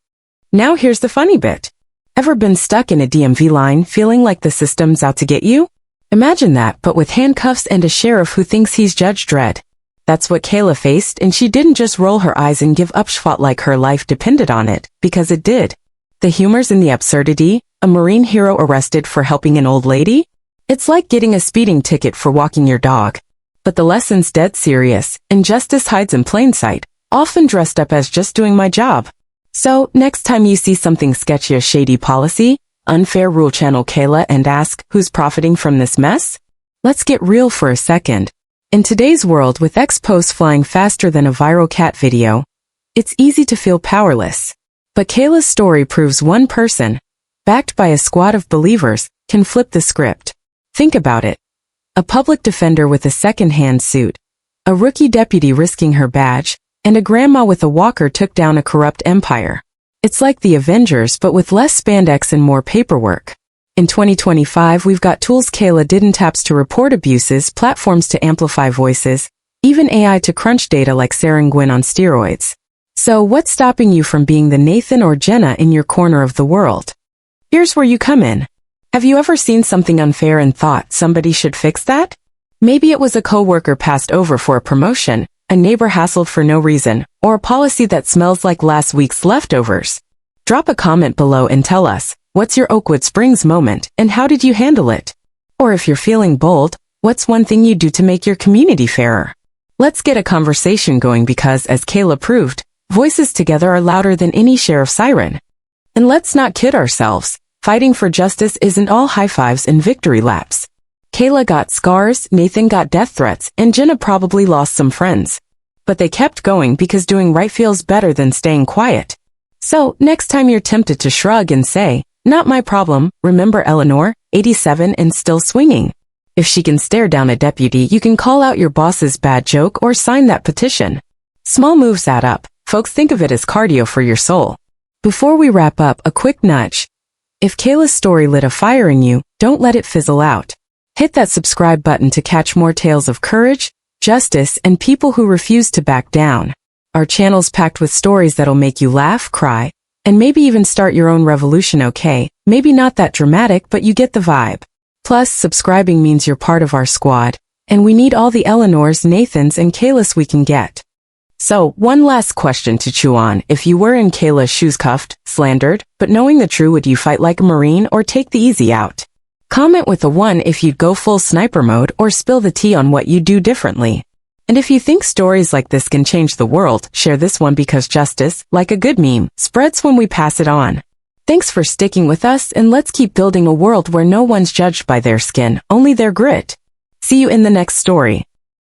Now here's the funny bit. Ever been stuck in a DMV line feeling like the system's out to get you? Imagine that, but with handcuffs and a sheriff who thinks he's Judge Dredd. That's what Kayla faced, and she didn't just roll her eyes and give up schwat like her life depended on it, because it did. The humor's in the absurdity, a Marine hero arrested for helping an old lady? It's like getting a speeding ticket for walking your dog. But the lesson's dead serious, and justice hides in plain sight, often dressed up as just doing my job. So, next time you see something sketchy, a shady policy, unfair rule, channel Kayla and ask, who's profiting from this mess? Let's get real for a second. In today's world, with X posts flying faster than a viral cat video, it's easy to feel powerless. But Kayla's story proves one person, backed by a squad of believers, can flip the script. Think about it. A public defender with a second-hand suit, a rookie deputy risking her badge, and a grandma with a walker took down a corrupt empire. It's like the Avengers, but with less spandex and more paperwork. In 2025, we've got tools Kayla didn't apps to report abuses, platforms to amplify voices, even AI to crunch data like Sarangwin on steroids. So what's stopping you from being the Nathan or Jenna in your corner of the world? Here's where you come in. Have you ever seen something unfair and thought somebody should fix that? Maybe it was a coworker passed over for a promotion, a neighbor hassled for no reason, or a policy that smells like last week's leftovers. Drop a comment below and tell us, what's your Oakwood Springs moment and how did you handle it? Or if you're feeling bold, what's one thing you do to make your community fairer? Let's get a conversation going because, as Kayla proved, voices together are louder than any sheriff's siren. And let's not kid ourselves. Fighting for justice isn't all high fives and victory laps. Kayla got scars, Nathan got death threats, and Jenna probably lost some friends. But they kept going because doing right feels better than staying quiet. So, next time you're tempted to shrug and say, "Not my problem," remember Eleanor, 87 and still swinging. If she can stare down a deputy, you can call out your boss's bad joke or sign that petition. Small moves add up. Folks, think of it as cardio for your soul. Before we wrap up, a quick nudge. If Kayla's story lit a fire in you, don't let it fizzle out. Hit that subscribe button to catch more tales of courage, justice, and people who refuse to back down. Our channel's packed with stories that'll make you laugh, cry, and maybe even start your own revolution, okay? Maybe not that dramatic, but you get the vibe. Plus, subscribing means you're part of our squad, and we need all the Eleanors, Nathans, and Kaylas we can get. So, one last question to chew on. If you were in Kayla's shoes, cuffed, slandered, but knowing the truth, would you fight like a Marine or take the easy out? Comment with a 1 if you'd go full sniper mode or spill the tea on what you do differently. And if you think stories like this can change the world, share this one because justice, like a good meme, spreads when we pass it on. Thanks for sticking with us, and let's keep building a world where no one's judged by their skin, only their grit. See you in the next story.